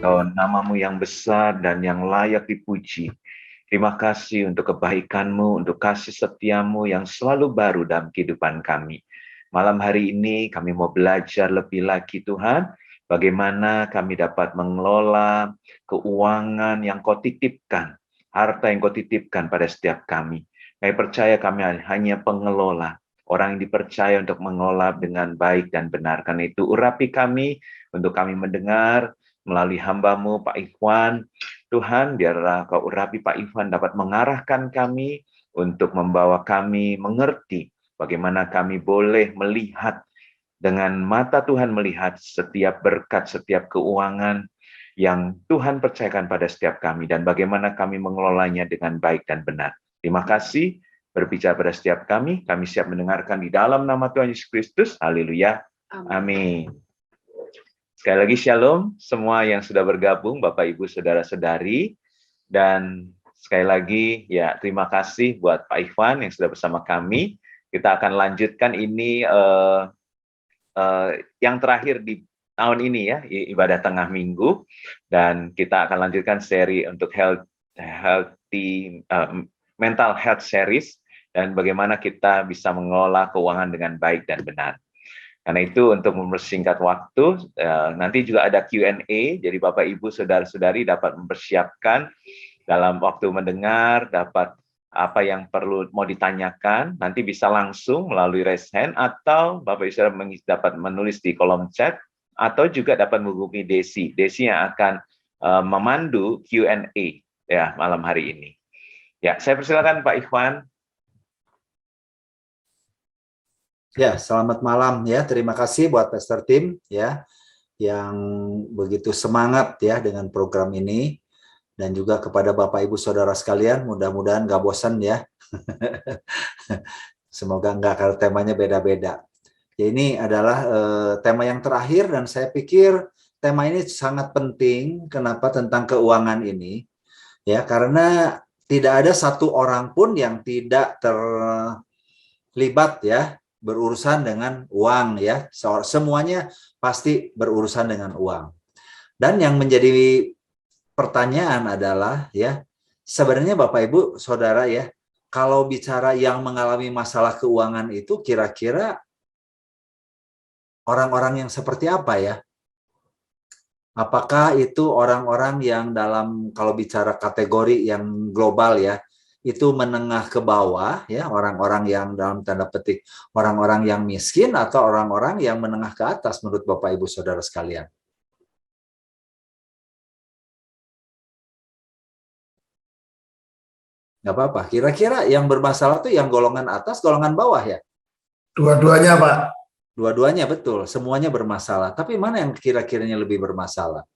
Namamu yang besar dan yang layak dipuji. Terima kasih untuk kebaikan-Mu, untuk kasih setia-Mu yang selalu baru dalam kehidupan kami. Malam hari ini kami mau belajar lebih lagi Tuhan, bagaimana kami dapat mengelola keuangan yang Kau titipkan, harta yang Kau titipkan pada setiap kami. Kami percaya kami hanya pengelola, orang yang dipercaya untuk mengelola dengan baik dan benar. Karena itu urapi kami, untuk kami mendengar melalui hamba-Mu Pak Ikhwan. Tuhan, biarlah Kau urapi Pak Ikhwan dapat mengarahkan kami untuk membawa kami mengerti bagaimana kami boleh melihat dengan mata Tuhan, melihat setiap berkat, setiap keuangan yang Tuhan percayakan pada setiap kami, dan bagaimana kami mengelolanya dengan baik dan benar. Terima kasih, berbicara pada setiap kami siap mendengarkan di dalam nama Tuhan Yesus Kristus. Haleluya. Amin. Sekali lagi shalom semua yang sudah bergabung, Bapak Ibu Saudara-saudari, dan sekali lagi ya terima kasih buat Pak Ikhwan yang sudah bersama kami. Kita akan lanjutkan ini yang terakhir di tahun ini ya, ibadah tengah minggu, dan kita akan lanjutkan seri untuk mental health series, dan bagaimana kita bisa mengelola keuangan dengan baik dan benar. Karena itu untuk mempersingkat waktu, nanti juga ada Q&A, jadi Bapak Ibu Saudara-saudari dapat mempersiapkan dalam waktu mendengar, dapat apa yang perlu mau ditanyakan, nanti bisa langsung melalui raise hand, atau Bapak Ibu Saudara dapat menulis di kolom chat, atau juga dapat menghubungi Desi. Desi yang akan memandu Q&A ya malam hari ini. Ya, saya persilakan Pak Ikhwan. Ya, selamat malam ya. Terima kasih buat Pastor Tim ya yang begitu semangat ya dengan program ini, dan juga kepada Bapak Ibu Saudara sekalian, mudah-mudahan nggak bosan ya. Semoga nggak, karena temanya beda-beda. Ya, ini adalah tema yang terakhir, dan saya pikir tema ini sangat penting. Kenapa tentang keuangan ini? Ya, karena tidak ada satu orang pun yang tidak terlibat ya berurusan dengan uang ya. Semuanya pasti berurusan dengan uang. Dan yang menjadi pertanyaan adalah ya, sebenarnya Bapak Ibu Saudara ya, kalau bicara yang mengalami masalah keuangan itu kira-kira orang-orang yang seperti apa ya? Apakah itu orang-orang yang dalam, kalau bicara kategori yang global ya, itu menengah ke bawah ya, orang-orang yang dalam tanda petik orang-orang yang miskin, atau orang-orang yang menengah ke atas menurut Bapak Ibu Saudara sekalian? Nggak apa-apa. Kira-kira yang bermasalah itu yang golongan atas, golongan bawah ya? Dua-duanya, Pak. Dua-duanya, betul. Semuanya bermasalah. Tapi mana yang kira-kiranya lebih bermasalah?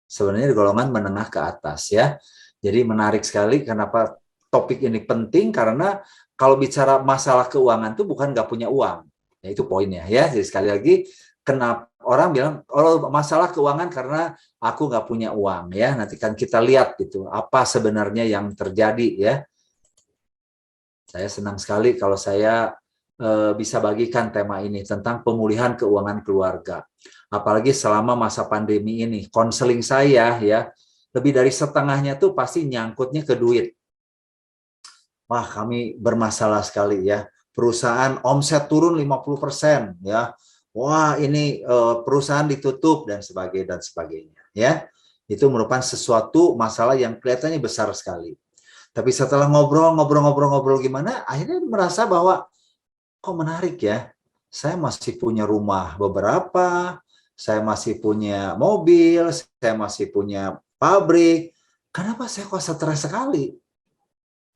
Sebenarnya di golongan menengah ke atas ya. Jadi menarik sekali kenapa topik ini penting, karena kalau bicara masalah keuangan itu bukan nggak punya uang. Ya, itu poinnya ya. Jadi sekali lagi, kenapa orang bilang, oh masalah keuangan karena aku nggak punya uang ya. Nanti kan kita lihat gitu, apa sebenarnya yang terjadi ya. Saya senang sekali kalau saya bisa bagikan tema ini tentang pemulihan keuangan keluarga. Apalagi selama masa pandemi ini, konseling saya ya, lebih dari setengahnya tuh pasti nyangkutnya ke duit. Wah, kami bermasalah sekali ya. Perusahaan omset turun 50% ya. Wah, ini perusahaan ditutup dan sebagainya ya. Itu merupakan sesuatu masalah yang kelihatannya besar sekali. Tapi setelah ngobrol gimana, akhirnya merasa bahwa kok menarik ya. Saya masih punya rumah beberapa, saya masih punya mobil, saya masih punya pabrik. Kenapa saya kok stres sekali?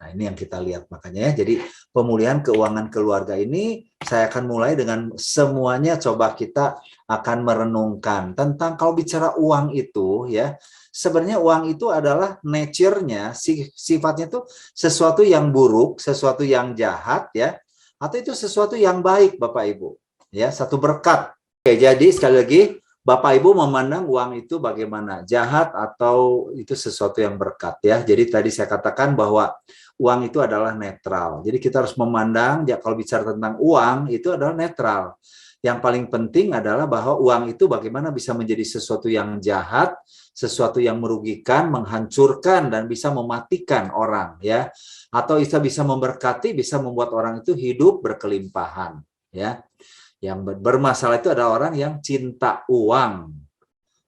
Nah, ini yang kita lihat makanya ya. Jadi pemulihan keuangan keluarga ini saya akan mulai dengan semuanya, coba kita akan merenungkan tentang kalau bicara uang itu ya. Sebenarnya uang itu adalah nature-nya, sifatnya itu sesuatu yang buruk, sesuatu yang jahat ya, atau itu sesuatu yang baik Bapak Ibu. Ya, satu berkat. Oke, jadi sekali lagi Bapak Ibu memandang uang itu bagaimana? Jahat atau itu sesuatu yang berkat ya. Jadi tadi saya katakan bahwa uang itu adalah netral. Jadi kita harus memandang, ya kalau bicara tentang uang itu adalah netral. yang paling penting adalah bahwa uang itu bagaimana bisa menjadi sesuatu yang jahat, sesuatu yang merugikan, menghancurkan, dan bisa mematikan orang, ya. Atau bisa memberkati, bisa membuat orang itu hidup berkelimpahan, ya. Yang bermasalah itu adalah orang yang cinta uang,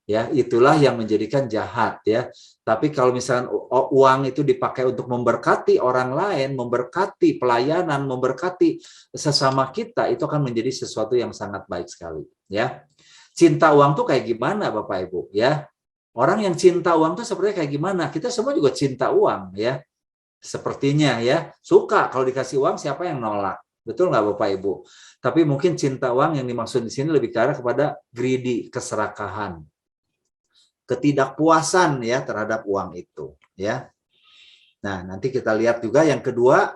ya. Itulah yang menjadikan jahat, ya. Tapi kalau misalnya uang itu dipakai untuk memberkati orang lain, memberkati pelayanan, memberkati sesama kita, itu akan menjadi sesuatu yang sangat baik sekali, ya. Cinta uang tuh kayak gimana, Bapak Ibu, ya? Orang yang cinta uang tuh sepertinya kayak gimana? Kita semua juga cinta uang, ya. Sepertinya, ya. Suka kalau dikasih uang, siapa yang nolak? Betul nggak, Bapak Ibu? Tapi mungkin cinta uang yang dimaksud di sini lebih ke arah kepada greedy, keserakahan, ketidakpuasan, ya, terhadap uang itu, ya. Nah, nanti kita lihat juga yang kedua,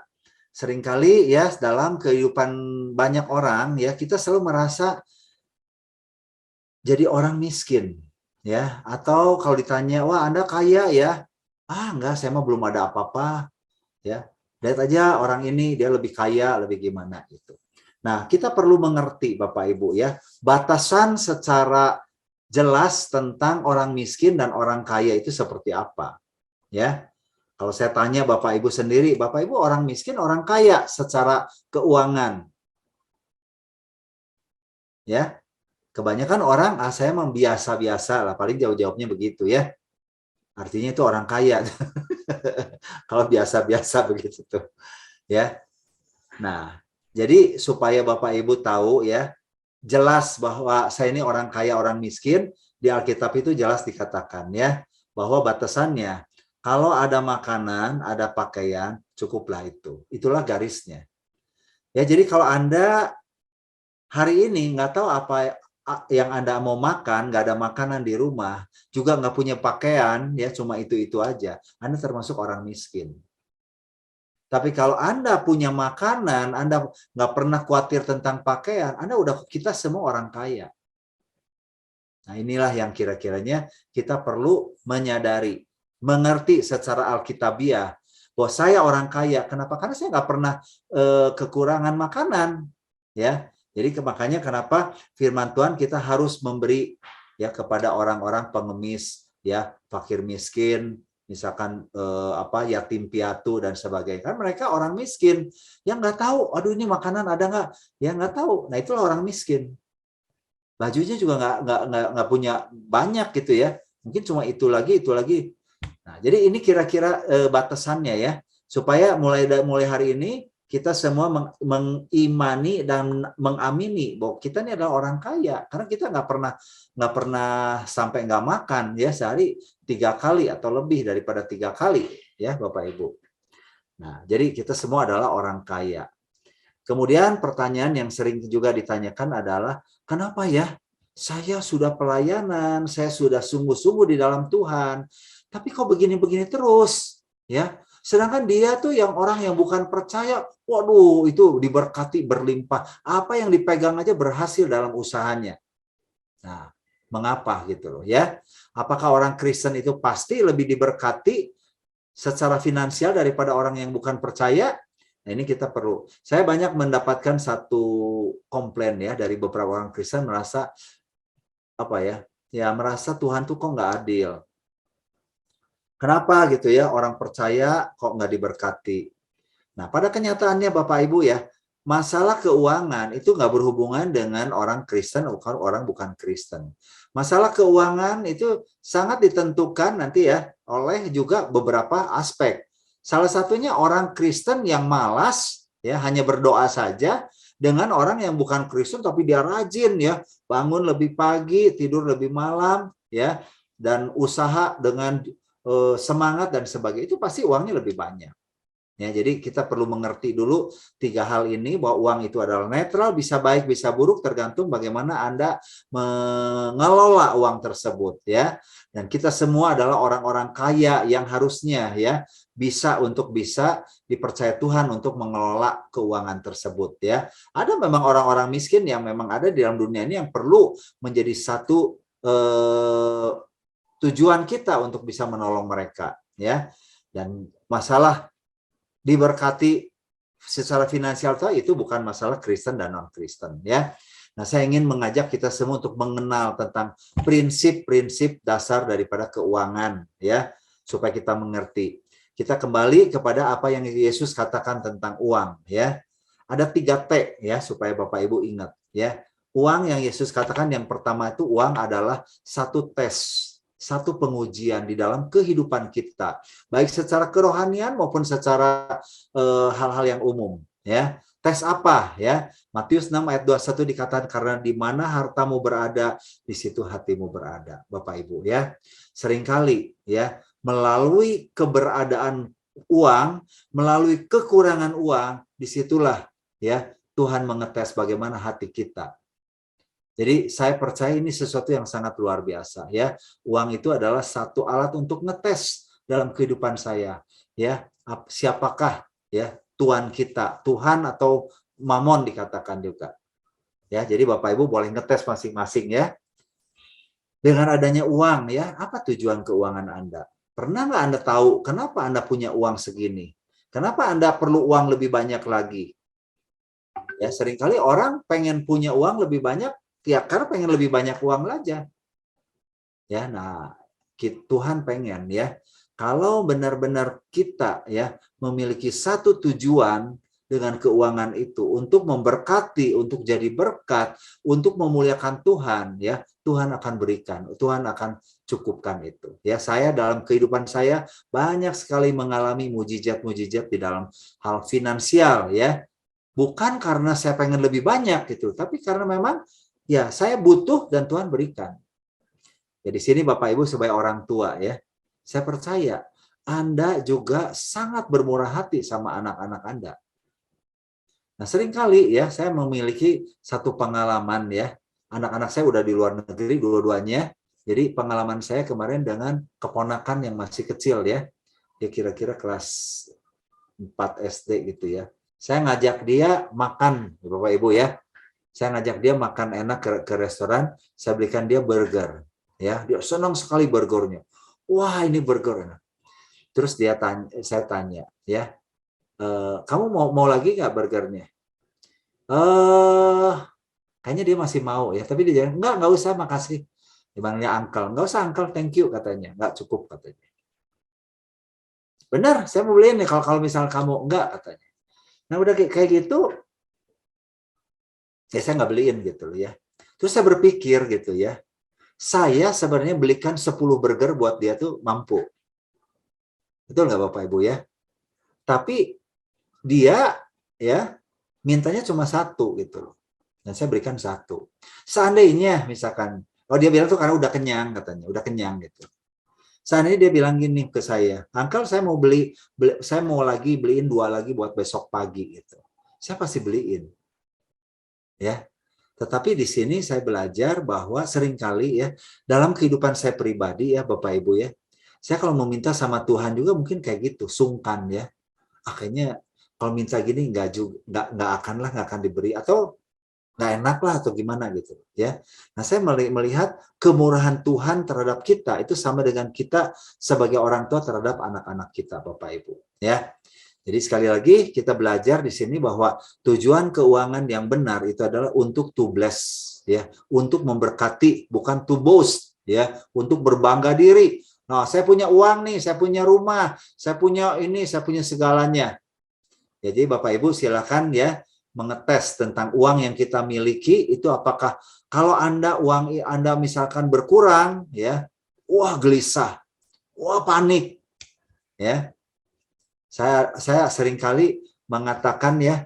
seringkali, ya, dalam kehidupan banyak orang, ya, kita selalu merasa jadi orang miskin, ya. Atau kalau ditanya, wah, Anda kaya, ya? Ah, enggak, saya mah belum ada apa-apa, ya. Lihat aja orang ini, dia lebih kaya, lebih gimana gitu. Nah, kita perlu mengerti, Bapak Ibu, ya, batasan secara jelas tentang orang miskin dan orang kaya itu seperti apa, ya. Kalau saya tanya Bapak Ibu sendiri, Bapak Ibu orang miskin, orang kaya secara keuangan, ya. Kebanyakan orang, saya memang biasa-biasa lah, paling jawab-jawabnya begitu, ya. Artinya itu orang kaya. Kalau biasa-biasa begitu tuh, ya. Nah, jadi supaya Bapak Ibu tahu, ya, jelas bahwa saya ini orang kaya, orang miskin, di Alkitab itu jelas dikatakan, ya, bahwa batasannya kalau ada makanan, ada pakaian, cukuplah itu. Itulah garisnya. Ya, jadi kalau Anda hari ini nggak tahu apa yang Anda mau makan, nggak ada makanan di rumah, juga nggak punya pakaian, ya, cuma itu-itu aja, Anda termasuk orang miskin. Tapi kalau Anda punya makanan, Anda nggak pernah khawatir tentang pakaian, kita semua orang kaya. Nah, inilah yang kira-kiranya kita perlu menyadari, mengerti secara alkitabiah bahwa saya orang kaya. Kenapa? Karena saya nggak pernah kekurangan makanan, ya. Jadi makanya kenapa firman Tuhan kita harus memberi, ya, kepada orang-orang pengemis, ya, fakir miskin, misalkan yatim piatu dan sebagainya. Kan mereka orang miskin yang nggak tahu, aduh ini makanan ada nggak? Ya nggak tahu. Nah, itulah orang miskin. Bajunya juga nggak punya banyak gitu, ya. Mungkin cuma itu lagi, itu lagi. Nah, jadi ini kira-kira batasannya, ya. Supaya mulai hari ini kita semua mengimani dan mengamini bahwa kita ini adalah orang kaya, karena kita nggak pernah sampai nggak makan, ya, sehari 3 kali atau lebih daripada 3 kali, ya, Bapak Ibu. Nah, jadi kita semua adalah orang kaya. Kemudian pertanyaan yang sering juga ditanyakan adalah, kenapa, ya, saya sudah pelayanan, saya sudah sungguh-sungguh di dalam Tuhan, tapi kok begini-begini terus, ya? Sedangkan dia tuh yang orang yang bukan percaya, waduh, itu diberkati berlimpah. Apa yang dipegang aja berhasil dalam usahanya. Nah, mengapa gitu loh, ya? Apakah orang Kristen itu pasti lebih diberkati secara finansial daripada orang yang bukan percaya? Nah, ini kita perlu. Saya banyak mendapatkan satu komplain, ya, dari beberapa orang Kristen merasa merasa Tuhan tuh kok nggak adil. Kenapa gitu, ya, orang percaya kok nggak diberkati? Nah, pada kenyataannya Bapak Ibu, ya, masalah keuangan itu nggak berhubungan dengan orang Kristen atau orang bukan Kristen. Masalah keuangan itu sangat ditentukan nanti, ya, oleh juga beberapa aspek. Salah satunya orang Kristen yang malas, ya, hanya berdoa saja, dengan orang yang bukan Kristen tapi dia rajin, ya, bangun lebih pagi, tidur lebih malam, ya, dan usaha dengan semangat dan sebagainya, itu pasti uangnya lebih banyak. Ya, jadi kita perlu mengerti dulu 3 hal ini, bahwa uang itu adalah netral, bisa baik, bisa buruk, tergantung bagaimana Anda mengelola uang tersebut, ya. Dan kita semua adalah orang-orang kaya yang harusnya, ya, bisa dipercaya Tuhan untuk mengelola keuangan tersebut, ya. Ada memang orang-orang miskin yang memang ada di dalam dunia ini yang perlu menjadi satu tujuan kita untuk bisa menolong mereka, ya. Dan masalah diberkati secara finansial itu bukan masalah Kristen dan non-Kristen, ya. Nah, saya ingin mengajak kita semua untuk mengenal tentang prinsip-prinsip dasar daripada keuangan, ya, supaya kita mengerti. Kita kembali kepada apa yang Yesus katakan tentang uang, ya. Ada 3T, ya, supaya Bapak Ibu ingat, ya. Uang yang Yesus katakan yang pertama itu uang adalah satu tes, satu pengujian di dalam kehidupan kita, baik secara kerohanian maupun secara hal-hal yang umum, ya. Tes apa, ya? Matius 6 ayat 21 dikatakan karena di mana hartamu berada, di situ hatimu berada, Bapak Ibu, ya. Seringkali, ya, melalui keberadaan uang, melalui kekurangan uang, disitulah, ya, Tuhan mengetes bagaimana hati kita. Jadi saya percaya ini sesuatu yang sangat luar biasa, ya. Uang itu adalah satu alat untuk ngetes dalam kehidupan saya, ya. Siapakah, ya, Tuhan kita, Tuhan atau Mamon dikatakan juga. Ya, jadi Bapak Ibu boleh ngetes masing-masing, ya. Dengan adanya uang, ya, apa tujuan keuangan Anda? Pernah nggak Anda tahu kenapa Anda punya uang segini? Kenapa Anda perlu uang lebih banyak lagi? Ya, seringkali orang pengen punya uang lebih banyak, ya karena pengen lebih banyak uang aja. Ya, nah, Tuhan pengen, ya, kalau benar-benar kita, ya, memiliki satu tujuan dengan keuangan itu untuk memberkati, untuk jadi berkat, untuk memuliakan Tuhan, ya, Tuhan akan berikan, Tuhan akan cukupkan itu. Ya, saya dalam kehidupan saya banyak sekali mengalami mujizat-mujizat di dalam hal finansial, ya. Bukan karena saya pengen lebih banyak gitu, tapi karena memang, ya, saya butuh dan Tuhan berikan. Ya, di sini Bapak Ibu sebagai orang tua, ya, saya percaya Anda juga sangat bermurah hati sama anak-anak Anda. Nah, seringkali, ya, saya memiliki satu pengalaman, ya. Anak-anak saya udah di luar negeri dua-duanya. Jadi pengalaman saya kemarin dengan keponakan yang masih kecil, ya. Dia kira-kira kelas 4 SD gitu, ya. Saya ngajak dia makan, Bapak Ibu, ya. Saya ngajak dia makan enak ke restoran, saya belikan dia burger. Ya, dia senang sekali burgernya. Wah, ini burger enak. Terus saya tanya, ya, kamu mau lagi nggak burgernya? Kayaknya dia masih mau, ya, tapi dia bilang, nggak usah, makasih. Dipanggilnya uncle, nggak usah uncle, thank you katanya, nggak cukup katanya. Benar, saya mau beliin nih kalau misal kamu enggak katanya. Nah, udah kayak gitu, ya saya nggak beliin gitu, ya. Terus saya berpikir gitu, ya. Saya sebenarnya belikan 10 burger buat dia tuh mampu. Betul nggak Bapak Ibu, ya? Tapi dia, ya, mintanya cuma satu gitu loh. Dan saya berikan satu. Seandainya misalkan, dia bilang tuh karena udah kenyang katanya, udah kenyang gitu. Seandainya dia bilang gini ke saya, Uncle saya mau saya mau lagi beliin 2 lagi buat besok pagi gitu. Saya pasti beliin. Ya. Tetapi di sini saya belajar bahwa seringkali, ya, dalam kehidupan saya pribadi, ya Bapak Ibu, ya, saya kalau meminta sama Tuhan juga mungkin kayak gitu, sungkan, ya. Kayaknya kalau minta gini nggak akan diberi, atau nggak enak lah, atau gimana gitu, ya. Nah, saya melihat kemurahan Tuhan terhadap kita itu sama dengan kita sebagai orang tua terhadap anak-anak kita, Bapak Ibu, ya. Jadi sekali lagi kita belajar di sini bahwa tujuan keuangan yang benar itu adalah untuk to bless, ya, untuk memberkati, bukan to boast, ya, untuk berbangga diri. Nah, saya punya uang nih, saya punya rumah, saya punya ini, saya punya segalanya. Jadi Bapak Ibu silakan, ya, mengetes tentang uang yang kita miliki itu apakah kalau uang Anda misalkan berkurang, ya, wah gelisah, wah panik, ya. Saya seringkali mengatakan, ya,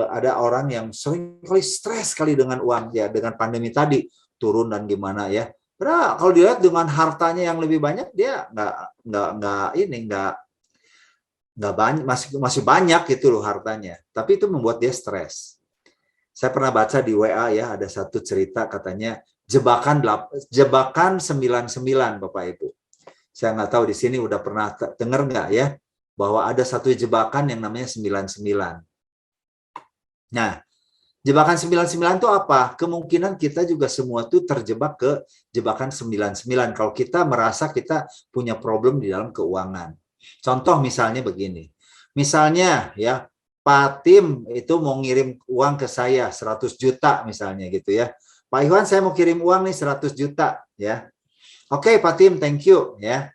ada orang yang seringkali stres sekali dengan uang, ya, dengan pandemi tadi turun dan gimana, ya. Karena kalau dilihat dengan hartanya yang lebih banyak, dia nggak banyak, masih banyak gitu loh hartanya. Tapi itu membuat dia stres. Saya pernah baca di WA, ya, ada satu cerita katanya jebakan 99, Bapak Ibu. Saya nggak tahu di sini udah pernah dengar nggak, ya, bahwa ada satu jebakan yang namanya 99. Nah, jebakan 99 itu apa? Kemungkinan kita juga semua tuh terjebak ke jebakan 99 kalau kita merasa kita punya problem di dalam keuangan. Contoh misalnya begini. Misalnya, ya, Pak Tim itu mau ngirim uang ke saya 100 juta misalnya gitu ya. Pak Iwan, saya mau kirim uang nih 100 juta ya. Oke, Pak Tim, thank you ya.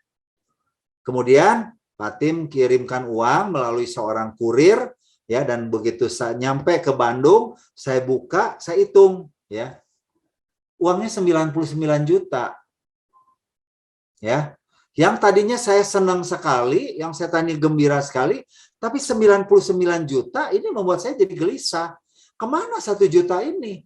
Kemudian Pak Tim kirimkan uang melalui seorang kurir ya, dan begitu saya nyampe ke Bandung, saya buka, saya hitung ya. Uangnya 99 juta. Ya. Yang tadinya saya senang sekali, yang saya tadi gembira sekali, tapi 99 juta ini membuat saya jadi gelisah. Kemana 1 juta ini?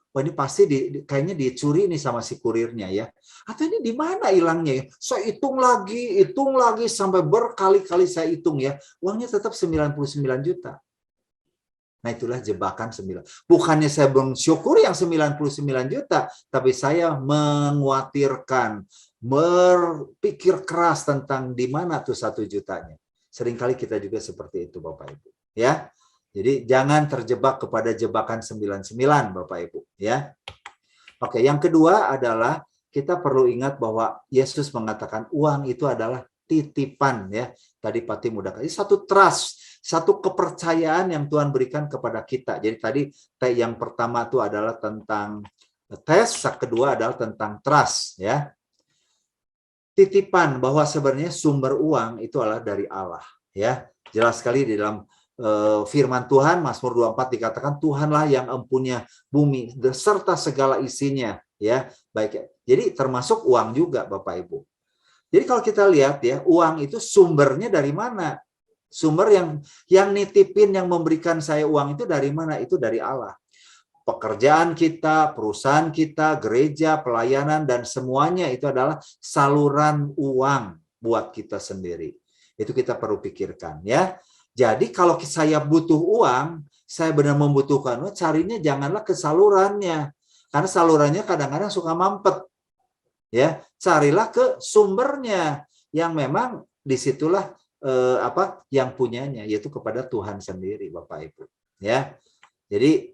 Wah, ini pasti kayaknya dicuri nih sama si kurirnya ya. Atau ini di mana hilangnya ya? Saya hitung lagi sampai berkali-kali saya hitung ya. Uangnya tetap 99 juta. Nah, itulah jebakan 9. Bukannya saya bersyukur yang 99 juta, tapi saya mengkhawatirkan, berpikir keras tentang di mana tuh 1 jutanya. Seringkali kita juga seperti itu, Bapak Ibu. Ya. Jadi jangan terjebak kepada jebakan 99, Bapak Ibu, ya. Oke, yang kedua adalah kita perlu ingat bahwa Yesus mengatakan uang itu adalah titipan ya. Tadi Pak Tim udah kasih satu trust, satu kepercayaan yang Tuhan berikan kepada kita. Jadi tadi yang pertama itu adalah tentang tes, yang kedua adalah tentang trust ya. Titipan bahwa sebenarnya sumber uang itu adalah dari Allah ya. Jelas sekali di dalam firman Tuhan, Mazmur 24 dikatakan Tuhanlah yang empunya bumi beserta segala isinya ya. Baik. Jadi termasuk uang juga Bapak Ibu. Jadi kalau kita lihat ya, uang itu sumbernya dari mana? Sumber yang nitipin, yang memberikan saya uang itu dari mana? Itu dari Allah. Pekerjaan kita, perusahaan kita, gereja, pelayanan, dan semuanya itu adalah saluran uang buat kita sendiri. Itu kita perlu pikirkan ya. Jadi kalau saya butuh uang, saya benar membutuhkan, carinya janganlah ke salurannya. Karena salurannya kadang-kadang suka mampet. Ya, carilah ke sumbernya yang memang disitulah yang punyanya, yaitu kepada Tuhan sendiri, Bapak Ibu. Ya, jadi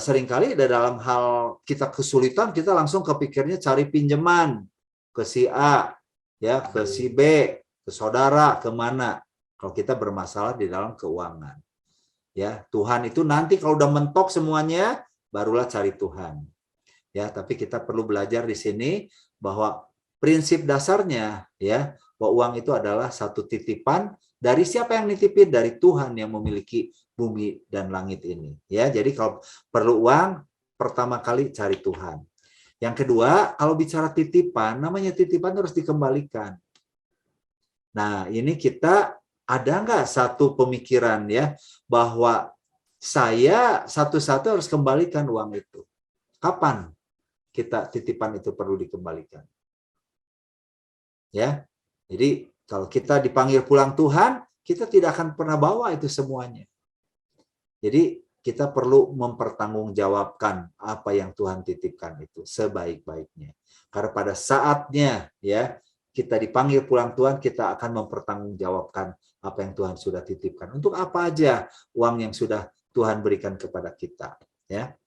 seringkali dalam hal kita kesulitan, kita langsung kepikirnya cari pinjaman ke si A, ya, ke si B, ke saudara, kemana. Kalau kita bermasalah di dalam keuangan, ya Tuhan itu nanti kalau udah mentok semuanya, barulah cari Tuhan. Ya, tapi kita perlu belajar di sini bahwa prinsip dasarnya ya, bahwa uang itu adalah satu titipan dari siapa yang nitipin? Dari Tuhan yang memiliki bumi dan langit ini. Ya, jadi kalau perlu uang, pertama kali cari Tuhan. Yang kedua, kalau bicara titipan, namanya titipan harus dikembalikan. Nah, ini kita ada nggak satu pemikiran ya bahwa saya satu-satu harus kembalikan uang itu? Kapan kita titipan itu perlu dikembalikan? Ya, jadi kalau kita dipanggil pulang Tuhan, kita tidak akan pernah bawa itu semuanya. Jadi kita perlu mempertanggungjawabkan apa yang Tuhan titipkan itu sebaik-baiknya. Karena pada saatnya ya kita dipanggil pulang Tuhan, kita akan mempertanggungjawabkan apa yang Tuhan sudah titipkan. Untuk apa aja uang yang sudah Tuhan berikan kepada kita. Ya.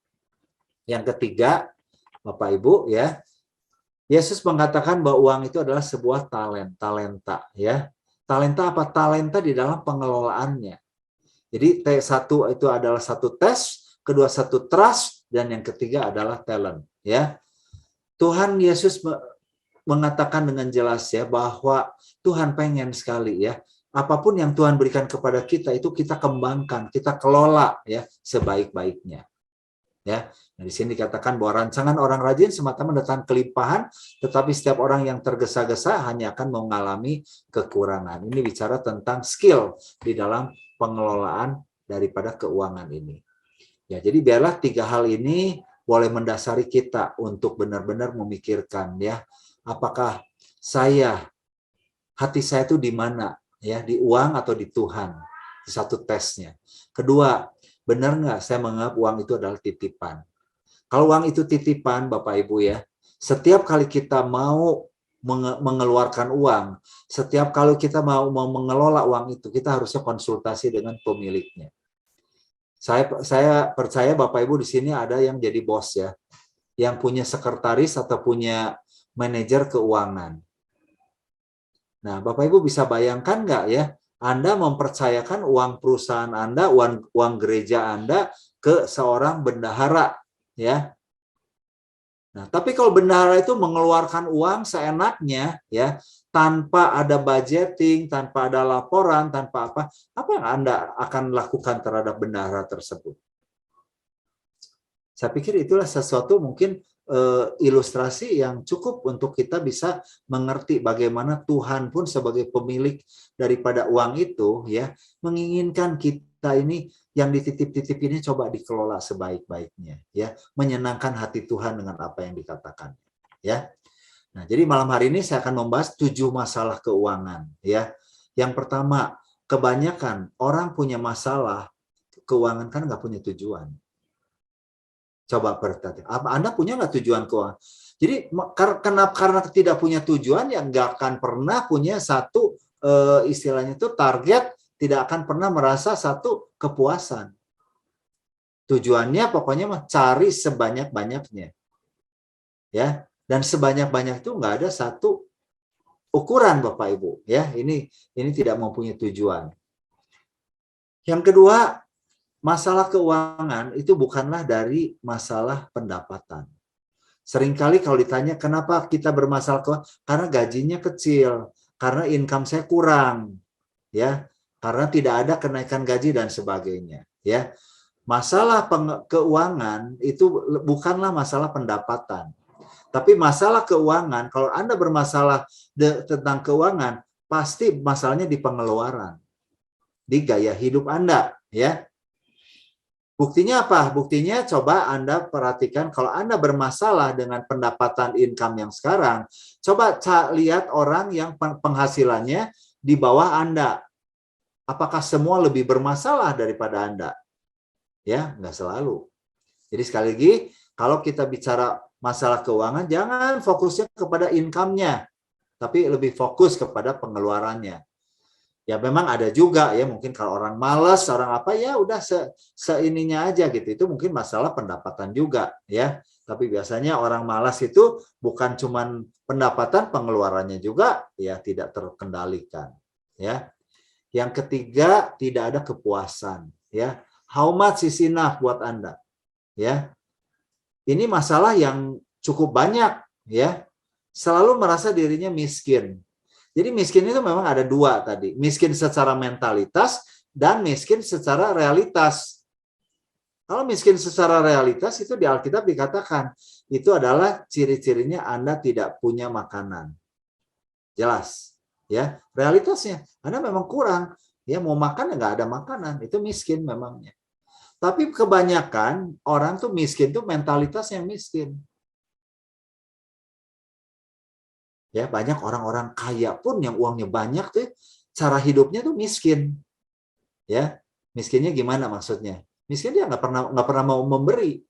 Yang ketiga, Bapak Ibu, ya, Yesus mengatakan bahwa uang itu adalah sebuah talenta. Ya. Talenta apa? Talenta di dalam pengelolaannya. Jadi T1 itu adalah satu tes, kedua satu trust, dan yang ketiga adalah talent. Ya. Tuhan Yesus mengatakan dengan jelas ya bahwa Tuhan pengen sekali ya apapun yang Tuhan berikan kepada kita itu kita kembangkan, kita kelola ya sebaik-baiknya. Ya, nah, di sini dikatakan bahwa rancangan orang rajin semata mendatangkan kelimpahan, tetapi setiap orang yang tergesa-gesa hanya akan mengalami kekurangan. Ini bicara tentang skill di dalam pengelolaan daripada keuangan ini. Ya, jadi biarlah tiga hal ini boleh mendasari kita untuk benar-benar memikirkan ya, apakah hati saya itu di mana ya, di uang atau di Tuhan? Satu tesnya. Kedua, benar nggak saya menganggap uang itu adalah titipan? Kalau uang itu titipan, Bapak Ibu ya, setiap kali kita mau mengeluarkan uang, setiap kali kita mau mengelola uang itu, kita harusnya konsultasi dengan pemiliknya. Saya percaya Bapak Ibu di sini ada yang jadi bos ya, yang punya sekretaris atau punya manajer keuangan. Nah, Bapak Ibu bisa bayangkan nggak ya, Anda mempercayakan uang perusahaan Anda, uang gereja Anda ke seorang bendahara, ya. Nah, tapi kalau bendahara itu mengeluarkan uang seenaknya, ya, tanpa ada budgeting, tanpa ada laporan, tanpa apa yang Anda akan lakukan terhadap bendahara tersebut? Saya pikir itulah sesuatu mungkin ilustrasi yang cukup untuk kita bisa mengerti bagaimana Tuhan pun sebagai pemilik daripada uang itu, ya, menginginkan kita ini yang dititip-titip ini coba dikelola sebaik-baiknya, ya, menyenangkan hati Tuhan dengan apa yang dikatakan, ya. Nah, jadi malam hari ini saya akan membahas 7 masalah keuangan, ya. Yang pertama, kebanyakan orang punya masalah keuangan kan nggak punya tujuan. Coba perhatikan, Anda punya nggak tujuan keuangan? Jadi karena tidak punya tujuan, ya nggak akan pernah punya satu istilahnya itu target, tidak akan pernah merasa satu kepuasan. Tujuannya pokoknya mah cari sebanyak-banyaknya, ya. Dan sebanyak-banyak itu nggak ada satu ukuran, Bapak Ibu, ya. Ini tidak mempunyai tujuan. Yang kedua, masalah keuangan itu bukanlah dari masalah pendapatan. Seringkali kalau ditanya kenapa kita bermasalah keuangan, karena gajinya kecil, karena income saya kurang, ya, karena tidak ada kenaikan gaji dan sebagainya, ya. Masalah keuangan itu bukanlah masalah pendapatan. Tapi masalah keuangan, kalau Anda bermasalah tentang keuangan, pasti masalahnya di pengeluaran, di gaya hidup Anda, ya. Buktinya apa? Buktinya coba Anda perhatikan kalau Anda bermasalah dengan pendapatan income yang sekarang, coba lihat orang yang penghasilannya di bawah Anda. Apakah semua lebih bermasalah daripada Anda? Ya, nggak selalu. Jadi sekali lagi, kalau kita bicara masalah keuangan, jangan fokusnya kepada income-nya, tapi lebih fokus kepada pengeluarannya. Ya memang ada juga ya, mungkin kalau orang malas, orang apa, ya udah seininya aja gitu. Itu mungkin masalah pendapatan juga ya. Tapi biasanya orang malas itu bukan cuman pendapatan, pengeluarannya juga ya tidak terkendalikan ya. Yang ketiga, tidak ada kepuasan ya. How much is enough buat Anda? Ya. Ini masalah yang cukup banyak ya. Selalu merasa dirinya miskin. Jadi miskin itu memang ada dua tadi. Miskin secara mentalitas dan miskin secara realitas. Kalau miskin secara realitas itu di Alkitab dikatakan itu adalah ciri-cirinya Anda tidak punya makanan. Jelas. Ya, realitasnya Anda memang kurang. Ya, mau makan nggak ada makanan. Itu miskin memangnya. Tapi kebanyakan orang tuh miskin tuh mentalitasnya miskin. Ya, banyak orang-orang kaya pun yang uangnya banyak tuh cara hidupnya tuh miskin. Ya, miskinnya gimana maksudnya? Miskin dia nggak pernah mau memberi.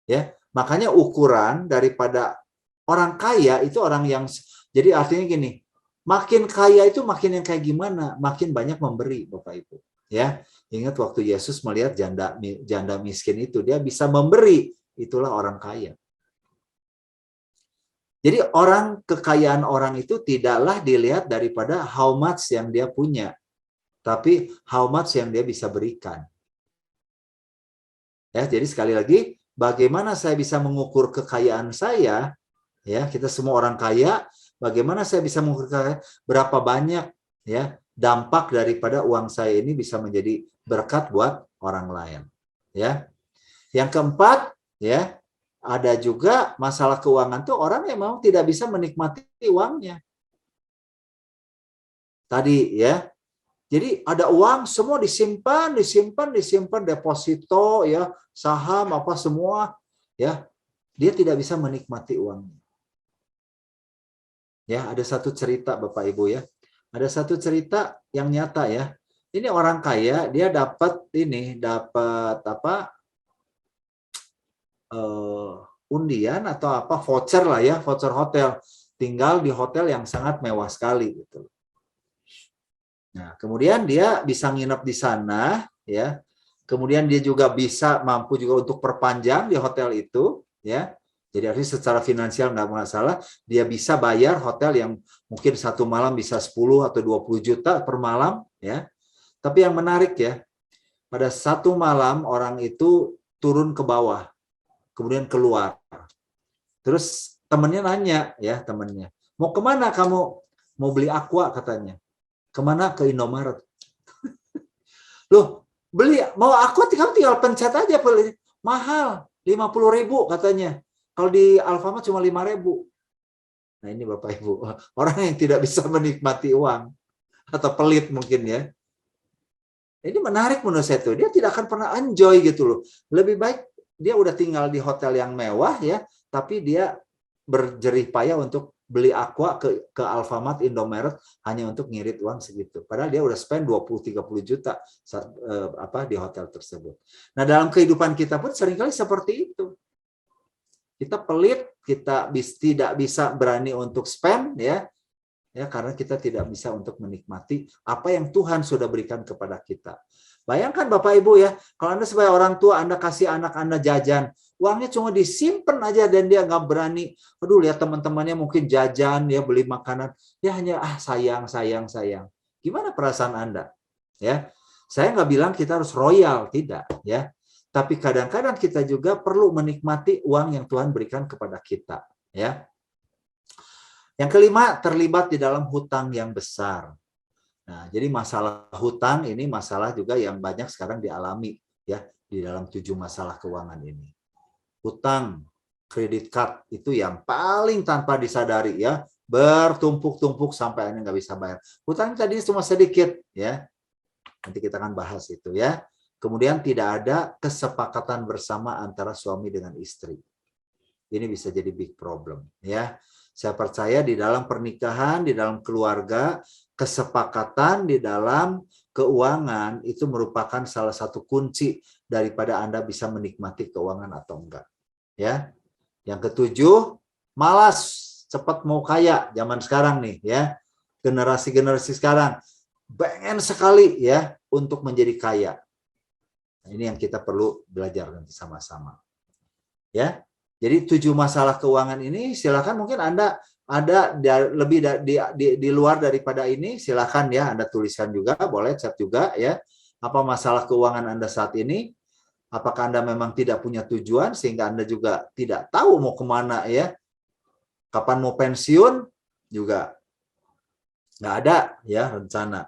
Ya, makanya ukuran daripada orang kaya itu orang yang, jadi artinya gini, makin kaya itu makin yang kayak gimana? Makin banyak memberi, Bapak Ibu. Ya, ingat waktu Yesus melihat janda miskin itu, dia bisa memberi, itulah orang kaya. Jadi kekayaan orang itu tidaklah dilihat daripada how much yang dia punya, tapi how much yang dia bisa berikan. Ya, jadi sekali lagi, bagaimana saya bisa mengukur kekayaan saya? Ya, kita semua orang kaya. Bagaimana saya bisa mengukur berapa banyak ya dampak daripada uang saya ini bisa menjadi berkat buat orang lain? Ya, yang keempat, ya. Ada juga masalah keuangan tuh orang yang memang tidak bisa menikmati uangnya. Tadi ya. Jadi ada uang semua disimpan deposito ya, saham apa semua ya. Dia tidak bisa menikmati uangnya. Ya, ada satu cerita Bapak Ibu ya. Ada satu cerita yang nyata ya. Ini orang kaya, dia dapat apa? Undian atau apa, voucher lah ya, voucher hotel, tinggal di hotel yang sangat mewah sekali gitu. Nah, kemudian dia bisa nginep di sana ya. Kemudian dia juga bisa mampu juga untuk perpanjang di hotel itu ya. Jadi artinya secara finansial nggak masalah, dia bisa bayar hotel yang mungkin satu malam bisa 10 atau 20 juta per malam, ya. Tapi yang menarik ya, pada satu malam orang itu turun ke bawah, kemudian keluar. Terus temennya nanya, ya temennya, mau kemana kamu? Mau beli aqua katanya. Kemana? Ke Indomaret. Loh, beli mau aqua tinggal pencet aja, mahal, 50.000 katanya. Kalau di Alfamart cuma 5.000. Nah ini Bapak Ibu, orang yang tidak bisa menikmati uang atau pelit mungkin ya. Ini menarik menurut saya tuh. Dia tidak akan pernah enjoy gitu loh. Lebih baik dia udah tinggal di hotel yang mewah ya, tapi dia berjerih payah untuk beli aqua ke Alfamart, Indomaret hanya untuk ngirit uang segitu. Padahal dia udah spend 20-30 juta di hotel tersebut. Nah, dalam kehidupan kita pun seringkali seperti itu. Kita pelit, kita tidak bisa berani untuk spend ya karena kita tidak bisa untuk menikmati apa yang Tuhan sudah berikan kepada kita. Bayangkan Bapak Ibu ya, kalau Anda sebagai orang tua, Anda kasih anak Anda jajan, uangnya cuma disimpan aja dan dia nggak berani. Aduh, lihat teman-temannya mungkin jajan, ya beli makanan, ya hanya sayang. Gimana perasaan Anda? Ya, saya nggak bilang kita harus royal, tidak ya. Tapi kadang-kadang kita juga perlu menikmati uang yang Tuhan berikan kepada kita. Ya. Yang kelima, terlibat di dalam hutang yang besar. Nah, jadi masalah hutang ini masalah juga yang banyak sekarang dialami ya di dalam 7 masalah keuangan ini. Hutang, kredit card itu yang paling tanpa disadari ya, bertumpuk-tumpuk sampai Anda nggak bisa bayar. Hutang tadi cuma sedikit ya. Nanti kita akan bahas itu ya. Kemudian tidak ada kesepakatan bersama antara suami dengan istri. Ini bisa jadi big problem ya. Saya percaya di dalam pernikahan, di dalam keluarga, kesepakatan di dalam keuangan itu merupakan salah satu kunci daripada Anda bisa menikmati keuangan atau enggak. Ya. Yang ketujuh, malas cepat mau kaya zaman sekarang nih ya. Generasi-generasi sekarang pengen sekali ya untuk menjadi kaya. Nah, ini yang kita perlu belajar nanti sama-sama. Ya. Jadi 7 masalah keuangan ini silakan mungkin Anda ada lebih di luar daripada ini, silakan ya Anda tuliskan juga, boleh chat juga ya. Apa masalah keuangan Anda saat ini? Apakah Anda memang tidak punya tujuan sehingga Anda juga tidak tahu mau kemana ya? Kapan mau pensiun juga nggak ada ya rencana.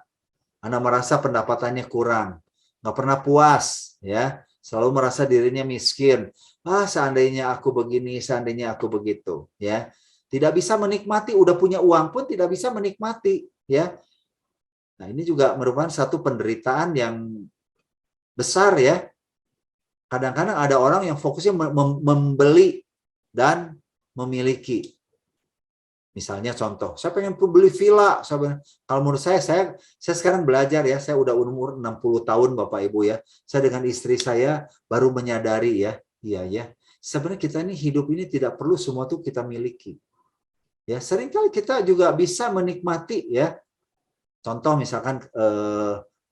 Anda merasa pendapatannya kurang, nggak pernah puas ya, selalu merasa dirinya miskin. Seandainya aku begini, seandainya aku begitu, ya. Tidak bisa menikmati, udah punya uang pun tidak bisa menikmati, ya. Nah, ini juga merupakan satu penderitaan yang besar, ya. Kadang-kadang ada orang yang fokusnya membeli dan memiliki. Misalnya contoh, saya pengen beli villa. Kalau menurut saya sekarang belajar ya, saya udah umur 60 tahun Bapak Ibu ya. Saya dengan istri saya baru menyadari ya, iya, sebenarnya kita ini hidup ini tidak perlu semua itu kita miliki. Ya, seringkali kita juga bisa menikmati ya. Contoh misalkan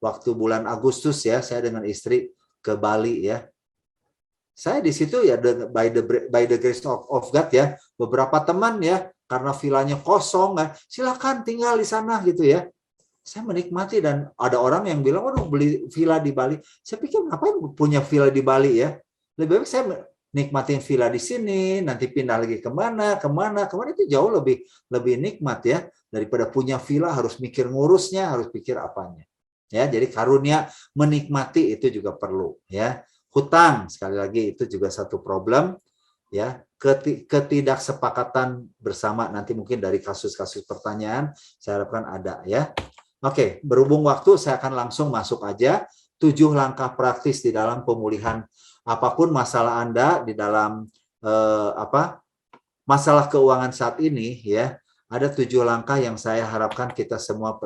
waktu bulan Agustus ya, saya dengan istri ke Bali ya. Saya di situ ya by the grace of God ya, beberapa teman ya karena villanya kosong kan, silakan tinggal di sana gitu ya. Saya menikmati dan ada orang yang bilang, waduh beli villa di Bali. Saya pikir ngapain punya villa di Bali ya? Lebih baik saya nikmatin villa di sini, nanti pindah lagi kemana itu jauh lebih nikmat ya daripada punya villa harus mikir ngurusnya, harus pikir apanya. Ya, jadi karunia menikmati itu juga perlu ya. Hutang sekali lagi itu juga satu problem ya, ketidaksepakatan bersama nanti mungkin dari kasus-kasus pertanyaan saya harapkan ada ya. Oke, berhubung waktu saya akan langsung masuk aja 7 langkah praktis di dalam pemulihan apapun masalah Anda di dalam masalah keuangan saat ini ya. Ada 7 langkah yang saya harapkan kita semua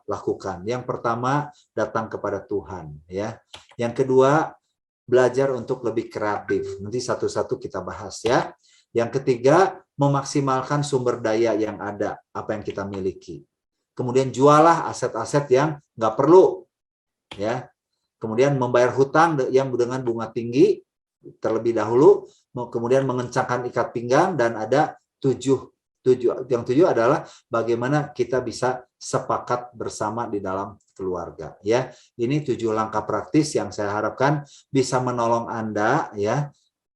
lakukan. Yang pertama, datang kepada Tuhan ya. Yang kedua, belajar untuk lebih kreatif. Nanti satu-satu kita bahas ya. Yang ketiga, memaksimalkan sumber daya yang ada, apa yang kita miliki. Kemudian jualah aset-aset yang nggak perlu ya. Kemudian membayar hutang yang dengan bunga tinggi terlebih dahulu, kemudian mengencangkan ikat pinggang, dan ada 7. Yang 7 adalah bagaimana kita bisa sepakat bersama di dalam keluarga, ya. Ini 7 langkah praktis yang saya harapkan bisa menolong Anda, ya.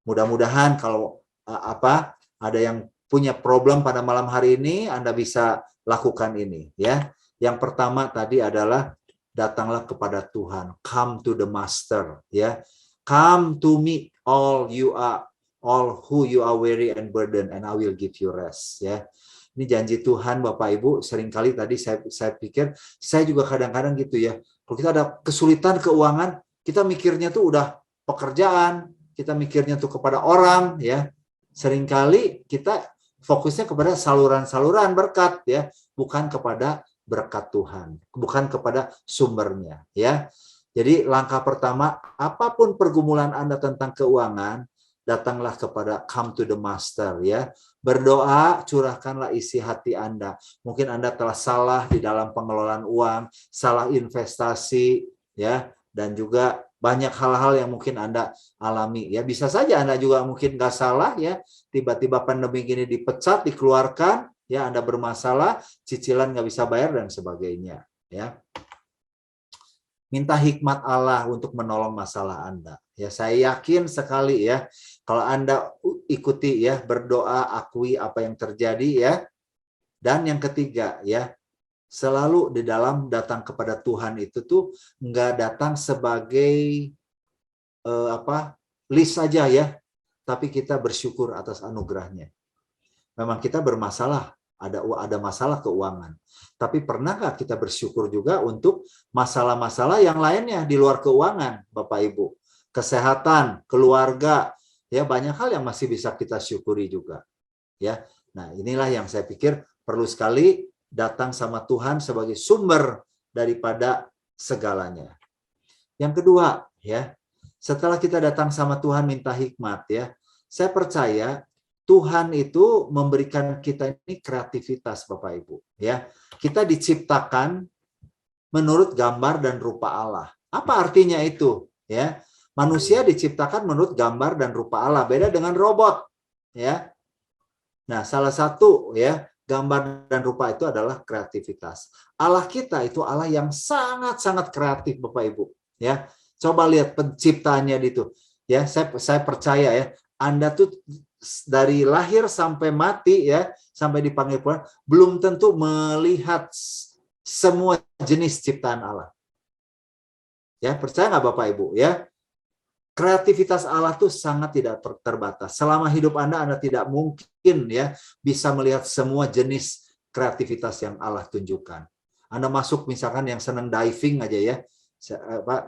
Mudah-mudahan kalau ada yang punya problem pada malam hari ini, Anda bisa lakukan ini, ya. Yang pertama tadi adalah datanglah kepada Tuhan, come to the master, ya. Come to me all who you are weary and burdened, and I will give you rest, ya. Ini janji Tuhan, Bapak Ibu. Seringkali tadi saya pikir, saya juga kadang-kadang gitu, ya. Kalau kita ada kesulitan keuangan, kita mikirnya tuh udah pekerjaan, kita mikirnya tuh kepada orang, ya. Seringkali kita fokusnya kepada saluran-saluran berkat, ya, bukan kepada berkat Tuhan, bukan kepada sumbernya, ya. Jadi langkah pertama, apapun pergumulan Anda tentang keuangan, datanglah kepada come to the master, ya. Berdoa, curahkanlah isi hati Anda. Mungkin Anda telah salah di dalam pengelolaan uang, salah investasi, ya, dan juga banyak hal-hal yang mungkin Anda alami, ya. Bisa saja Anda juga mungkin nggak salah, ya. Tiba-tiba pandemi ini dipecat, dikeluarkan, ya, Anda bermasalah, cicilan nggak bisa bayar dan sebagainya, ya. Minta hikmat Allah untuk menolong masalah Anda. Ya, saya yakin sekali, ya, kalau Anda ikuti, ya, berdoa, akui apa yang terjadi, ya. Dan yang ketiga, ya, selalu di dalam datang kepada Tuhan itu tuh nggak datang sebagai list saja, ya, tapi kita bersyukur atas anugerahnya. Memang kita bermasalah, ada masalah keuangan. Tapi pernahkah kita bersyukur juga untuk masalah-masalah yang lainnya di luar keuangan, Bapak Ibu? Kesehatan, keluarga, ya, banyak hal yang masih bisa kita syukuri juga, ya. Nah, inilah yang saya pikir perlu sekali datang sama Tuhan sebagai sumber daripada segalanya. Yang kedua, ya, setelah kita datang sama Tuhan minta hikmat, ya, saya percaya Tuhan itu memberikan kita ini kreativitas, Bapak Ibu, ya. Kita diciptakan menurut gambar dan rupa Allah. Apa artinya itu, ya? Manusia diciptakan menurut gambar dan rupa Allah, beda dengan robot, ya. Nah, salah satu, ya, gambar dan rupa itu adalah kreativitas. Allah kita itu Allah yang sangat-sangat kreatif, Bapak Ibu, ya. Coba lihat penciptaannya itu, ya. Saya percaya, ya, Anda tuh dari lahir sampai mati, ya, sampai dipanggil Tuhan, belum tentu melihat semua jenis ciptaan Allah. Ya, percaya nggak Bapak Ibu, ya? Kreativitas Allah tuh sangat tidak terbatas. Selama hidup Anda tidak mungkin, ya, bisa melihat semua jenis kreativitas yang Allah tunjukkan. Anda masuk misalkan yang senang diving aja, ya.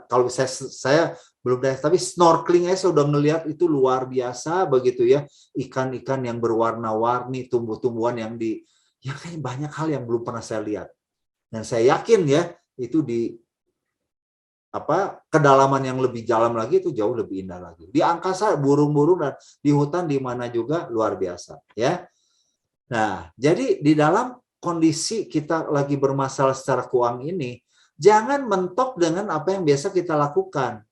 Kalau saya belum diving, tapi snorkeling aja sudah ngelihat itu luar biasa begitu, ya. Ikan-ikan yang berwarna-warni, tumbuh-tumbuhan yang kayak banyak hal yang belum pernah saya lihat. Dan saya yakin, ya, itu di kedalaman yang lebih dalam lagi itu jauh lebih indah lagi. Di angkasa, burung-burung, dan di hutan di mana juga luar biasa, ya. Nah, jadi di dalam kondisi kita lagi bermasalah secara keuangan ini, jangan mentok dengan apa yang biasa kita lakukan.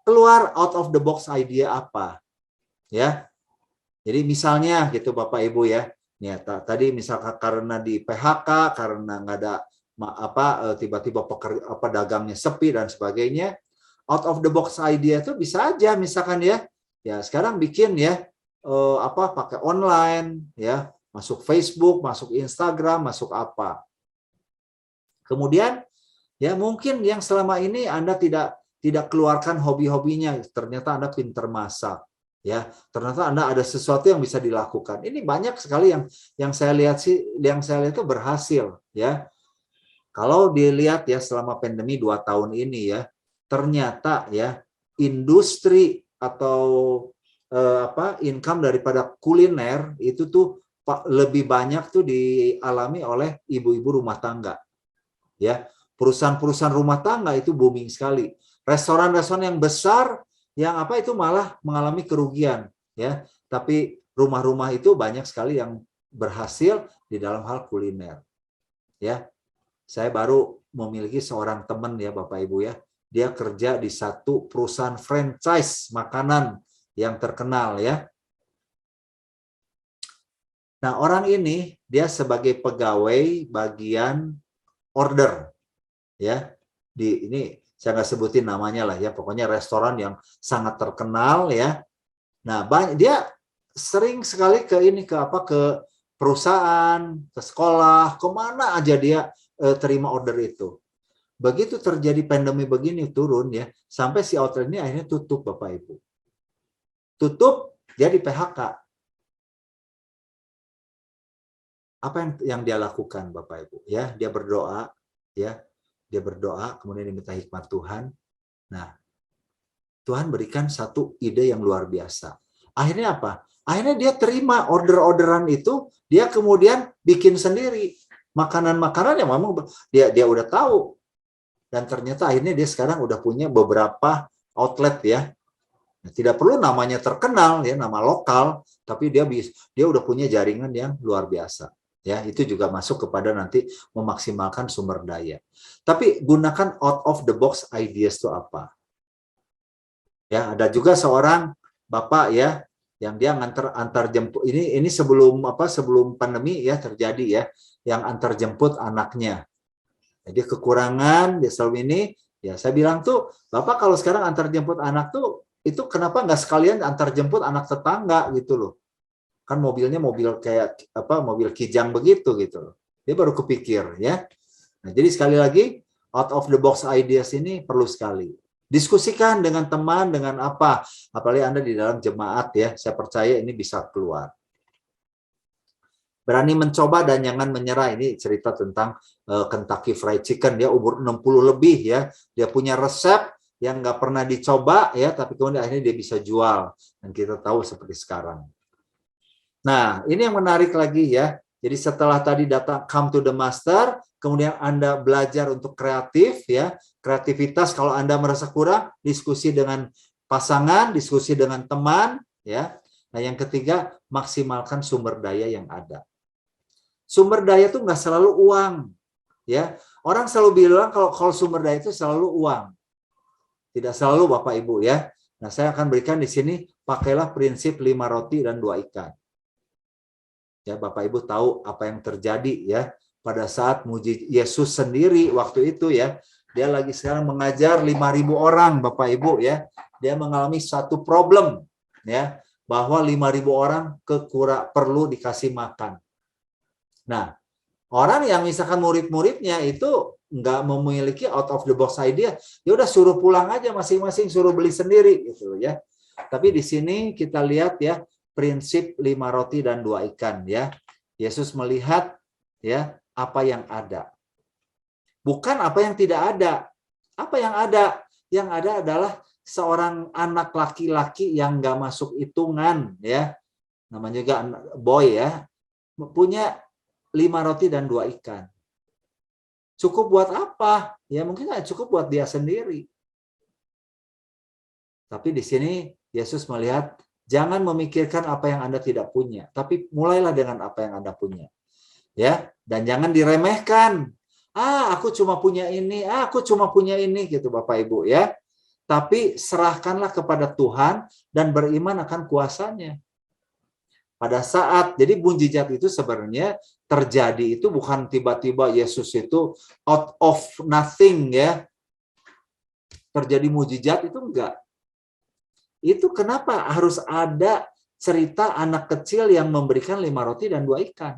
Keluar out of the box idea apa, ya. Jadi misalnya gitu Bapak Ibu, ya. Nih, tadi misalkan karena di PHK, karena nggak ada tiba-tiba dagangnya sepi dan sebagainya, out of the box idea itu bisa aja misalkan, ya sekarang bikin, ya pakai online, ya, masuk Facebook, masuk Instagram, masuk apa. Kemudian, ya, mungkin yang selama ini Anda tidak keluarkan hobi-hobinya, ternyata Anda pinter masak, ya, ternyata Anda ada sesuatu yang bisa dilakukan. Ini banyak sekali yang saya lihat itu berhasil, ya. Kalau dilihat, ya, selama pandemi 2 tahun ini, ya, ternyata, ya, industri atau income daripada kuliner itu tuh lebih banyak tuh dialami oleh ibu-ibu rumah tangga, ya. Perusahaan-perusahaan rumah tangga itu booming sekali. Restoran-restoran yang besar yang itu malah mengalami kerugian, ya. Tapi rumah-rumah itu banyak sekali yang berhasil di dalam hal kuliner, ya. Saya baru memiliki seorang teman, ya, Bapak Ibu, ya. Dia kerja di satu perusahaan franchise makanan yang terkenal, ya. Nah, orang ini dia sebagai pegawai bagian order, ya. Ini saya nggak sebutin namanya lah ya, pokoknya restoran yang sangat terkenal ya. Nah, dia sering sekali ke perusahaan, ke sekolah, kemana aja dia terima order itu. Begitu terjadi pandemi begini turun ya, sampai si outlet ini akhirnya tutup, Bapak Ibu. Tutup, dia di PHK. Apa yang dia lakukan, Bapak Ibu? Ya, dia berdoa, ya, dia berdoa, kemudian diminta hikmat Tuhan. Nah, Tuhan berikan satu ide yang luar biasa. Akhirnya apa? Akhirnya dia terima order-orderan itu, dia kemudian bikin sendiri makanan-makanan yang memang dia udah tahu. Dan ternyata akhirnya dia sekarang udah punya beberapa outlet ya. Tidak perlu namanya terkenal ya, nama lokal, tapi dia udah punya jaringan yang luar biasa. Ya, itu juga masuk kepada nanti memaksimalkan sumber daya. Tapi gunakan out of the box ideas itu apa? Ya, ada juga seorang bapak ya yang dia antar jemput. Ini sebelum pandemi ya terjadi ya, yang antar jemput anaknya. Jadi kekurangan dia selalu ini, ya saya bilang tuh, Bapak kalau sekarang antar jemput anak tuh itu kenapa nggak sekalian antar jemput anak tetangga gitu loh. Kan mobilnya mobil kayak mobil kijang begitu gitu loh. Dia baru kepikir ya. Nah, jadi sekali lagi out of the box ideas ini perlu sekali. Diskusikan dengan teman, dengan apa. Apalagi Anda di dalam jemaat ya, saya percaya ini bisa keluar. Berani mencoba dan jangan menyerah. Ini cerita tentang Kentucky Fried Chicken. Dia umur 60 lebih ya. Dia punya resep yang nggak pernah dicoba ya, tapi kemudian akhirnya dia bisa jual. Dan kita tahu seperti sekarang. Nah, ini yang menarik lagi ya. Jadi setelah tadi datang come to the master, kemudian Anda belajar untuk kreatif ya. Kreativitas kalau Anda merasa kurang, diskusi dengan pasangan, diskusi dengan teman ya. Nah, yang ketiga, maksimalkan sumber daya yang ada. Sumber daya itu nggak selalu uang ya. Orang selalu bilang kalau sumber daya itu selalu uang. Tidak selalu Bapak Ibu ya. Nah, saya akan berikan di sini, pakailah prinsip 5 roti dan 2 ikan. Ya, Bapak Ibu tahu apa yang terjadi ya pada saat Yesus sendiri waktu itu ya. Dia lagi sekarang mengajar 5.000 orang Bapak Ibu ya. Dia mengalami satu problem ya, bahwa 5.000 orang perlu dikasih makan. Nah, orang yang misalkan murid-muridnya itu nggak memiliki out of the box idea, ya udah suruh pulang aja masing-masing, suruh beli sendiri gitu ya. Tapi di sini kita lihat ya, prinsip 5 roti dan 2 ikan ya. Yesus melihat ya apa yang ada. Bukan apa yang tidak ada. Apa yang ada? Yang ada adalah seorang anak laki-laki yang nggak masuk hitungan ya. Namanya juga boy ya. Punya 5 roti dan 2 ikan. Cukup buat apa? Ya mungkin nggak cukup buat dia sendiri. Tapi di sini Yesus melihat, jangan memikirkan apa yang Anda tidak punya, tapi mulailah dengan apa yang Anda punya. Ya, dan jangan diremehkan. Aku cuma punya ini, aku cuma punya ini gitu Bapak Ibu ya. Tapi serahkanlah kepada Tuhan dan beriman akan kuasanya. Pada saat, jadi mujizat itu sebenarnya terjadi itu bukan tiba-tiba Yesus itu out of nothing ya. Terjadi mujizat itu enggak. Itu kenapa harus ada cerita anak kecil yang memberikan 5 roti dan 2 ikan.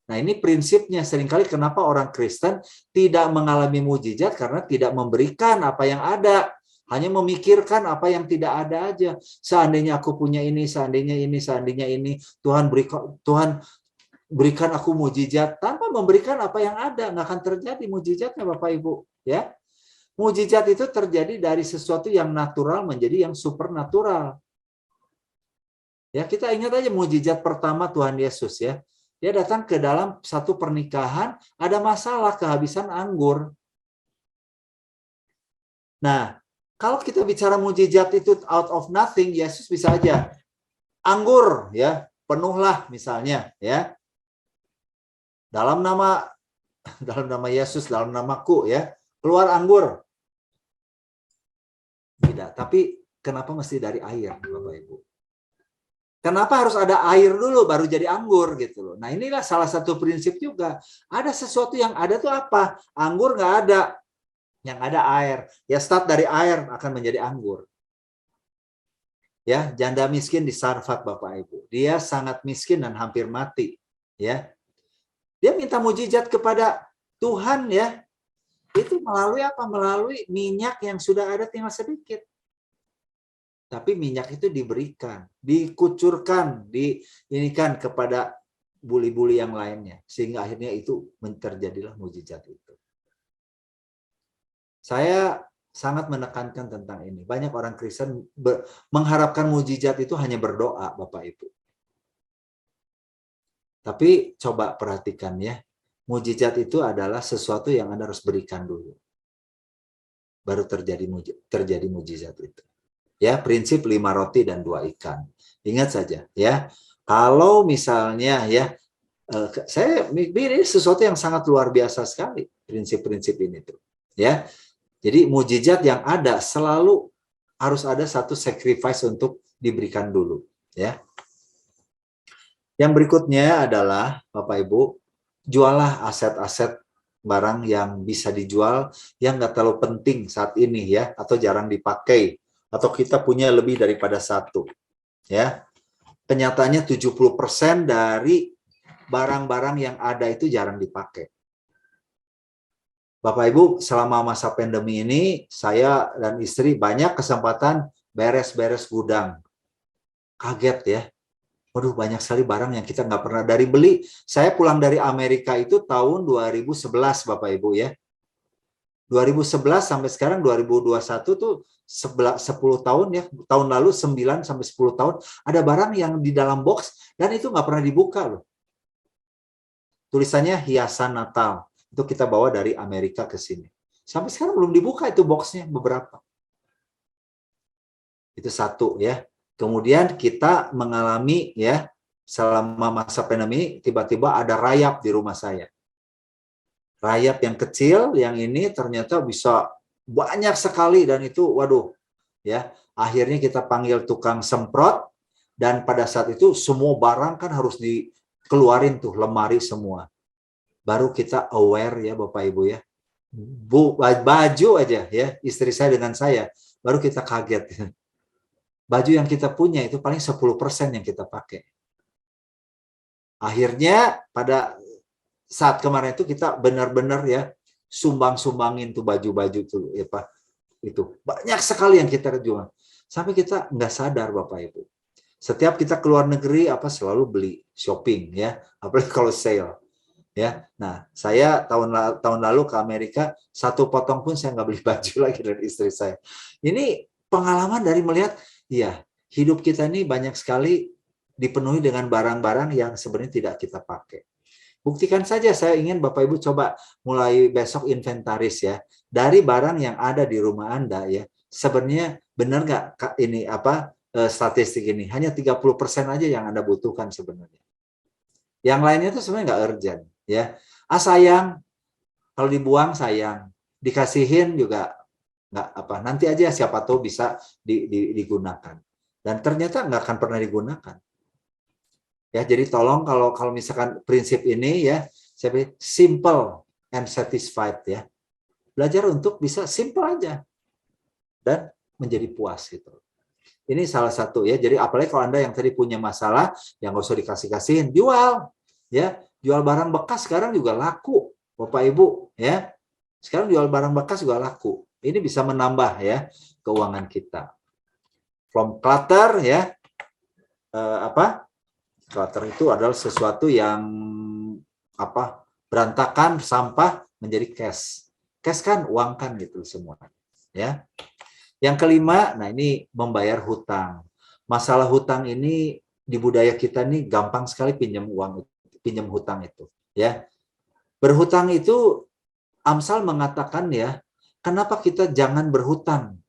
Nah, ini prinsipnya. Seringkali kenapa orang Kristen tidak mengalami mujizat karena tidak memberikan apa yang ada. Hanya memikirkan apa yang tidak ada aja. Seandainya aku punya ini, seandainya ini, Tuhan berikan aku mujizat. Tanpa memberikan apa yang ada, nggak akan terjadi mujizatnya Bapak Ibu. Ya, mujizat itu terjadi dari sesuatu yang natural menjadi yang supernatural. Ya, kita ingat aja mujizat pertama Tuhan Yesus ya. Dia datang ke dalam satu pernikahan, ada masalah kehabisan anggur. Nah, kalau kita bicara mujizat itu out of nothing, Yesus bisa aja anggur ya, penuhlah misalnya ya. Dalam nama Yesus, dalam namaku ya, keluar anggur. Tidak, tapi kenapa mesti dari air, Bapak Ibu? Kenapa harus ada air dulu baru jadi anggur gitu loh. Nah inilah salah satu prinsip juga. Ada sesuatu yang ada tuh apa? Anggur nggak ada. Yang ada air. Ya start dari air akan menjadi anggur. Ya, janda miskin di Sarfat Bapak Ibu. Dia sangat miskin dan hampir mati. Ya, dia minta mujizat kepada Tuhan ya. Itu melalui apa? Melalui minyak yang sudah ada tinggal sedikit. Tapi minyak itu diberikan, dikucurkan, diinikan kepada buli-buli yang lainnya. Sehingga akhirnya itu terjadilah mujizat itu. Saya sangat menekankan tentang ini. Banyak orang Kristen mengharapkan mujizat itu hanya berdoa, Bapak Ibu. Tapi coba perhatikan ya, mujizat itu adalah sesuatu yang Anda harus berikan dulu. Baru terjadi mujizat itu. Ya, prinsip 5 roti dan 2 ikan. Ingat saja ya, kalau misalnya ya, ini sesuatu yang sangat luar biasa sekali prinsip-prinsip ini tuh. Ya, jadi mujizat yang ada selalu harus ada satu sacrifice untuk diberikan dulu. Ya. Yang berikutnya adalah Bapak Ibu, jualah aset-aset barang yang bisa dijual yang nggak terlalu penting saat ini ya, atau jarang dipakai. Atau kita punya lebih daripada satu. Ya. Kenyataannya 70% dari barang-barang yang ada itu jarang dipakai. Bapak Ibu, selama masa pandemi ini, saya dan istri banyak kesempatan beres-beres gudang. Kaget ya. Waduh, banyak sekali barang yang kita nggak pernah dari beli. Saya pulang dari Amerika itu tahun 2011, Bapak Ibu ya. 2011 sampai sekarang 2021 tuh 10 tahun ya, tahun lalu 9 sampai 10 tahun ada barang yang di dalam box dan itu nggak pernah dibuka loh. Tulisannya hiasan Natal. Itu kita bawa dari Amerika ke sini. Sampai sekarang belum dibuka itu boxnya beberapa. Itu satu ya. Kemudian kita mengalami ya selama masa pandemi tiba-tiba ada rayap di rumah saya. Rayap yang kecil, yang ini ternyata bisa banyak sekali dan itu waduh ya. Akhirnya kita panggil tukang semprot dan pada saat itu semua barang kan harus dikeluarin tuh lemari semua. Baru kita aware ya Bapak Ibu ya. Baju aja ya, istri saya dengan saya baru kita kaget. Baju yang kita punya itu paling 10% yang kita pakai. Akhirnya pada saat kemarin itu kita benar-benar ya sumbang-sumbangin tuh baju-baju tuh ya Pak. Itu banyak sekali yang kita jual. Sampai kita nggak sadar Bapak Ibu. Setiap kita keluar negeri apa selalu beli shopping ya, apalagi kalau sale. Ya, nah saya tahun lalu ke Amerika 1 potong pun saya nggak beli baju lagi dari istri saya. Ini pengalaman dari melihat, ya hidup kita ini banyak sekali dipenuhi dengan barang-barang yang sebenarnya tidak kita pakai. Buktikan saja, saya ingin Bapak Ibu coba mulai besok inventaris ya dari barang yang ada di rumah Anda ya. Sebenarnya benar nggak ini apa statistik ini? Hanya 30% aja yang Anda butuhkan sebenarnya. Yang lainnya itu sebenarnya nggak urgent. Ya, sayang, kalau dibuang sayang, dikasihin juga nggak apa. Nanti aja siapa tahu bisa digunakan. Dan ternyata nggak akan pernah digunakan. Ya, jadi tolong kalau misalkan prinsip ini ya, saya pilih simple and satisfied ya. Belajar untuk bisa simple aja dan menjadi puas gitu. Ini salah satu ya. Jadi apalagi kalau Anda yang tadi punya masalah, yang nggak usah dikasih-kasihin, jual ya. Jual barang bekas sekarang juga laku, Bapak Ibu ya. Sekarang jual barang bekas juga laku. Ini bisa menambah ya keuangan kita. From clutter ya, clutter itu adalah sesuatu yang berantakan, sampah menjadi cash. Cash kan uang kan gitu semua ya. Yang kelima, nah ini membayar hutang. Masalah hutang ini di budaya kita nih gampang sekali pinjam hutang itu ya. Berhutang itu Amsal mengatakan ya, kenapa kita jangan berhutang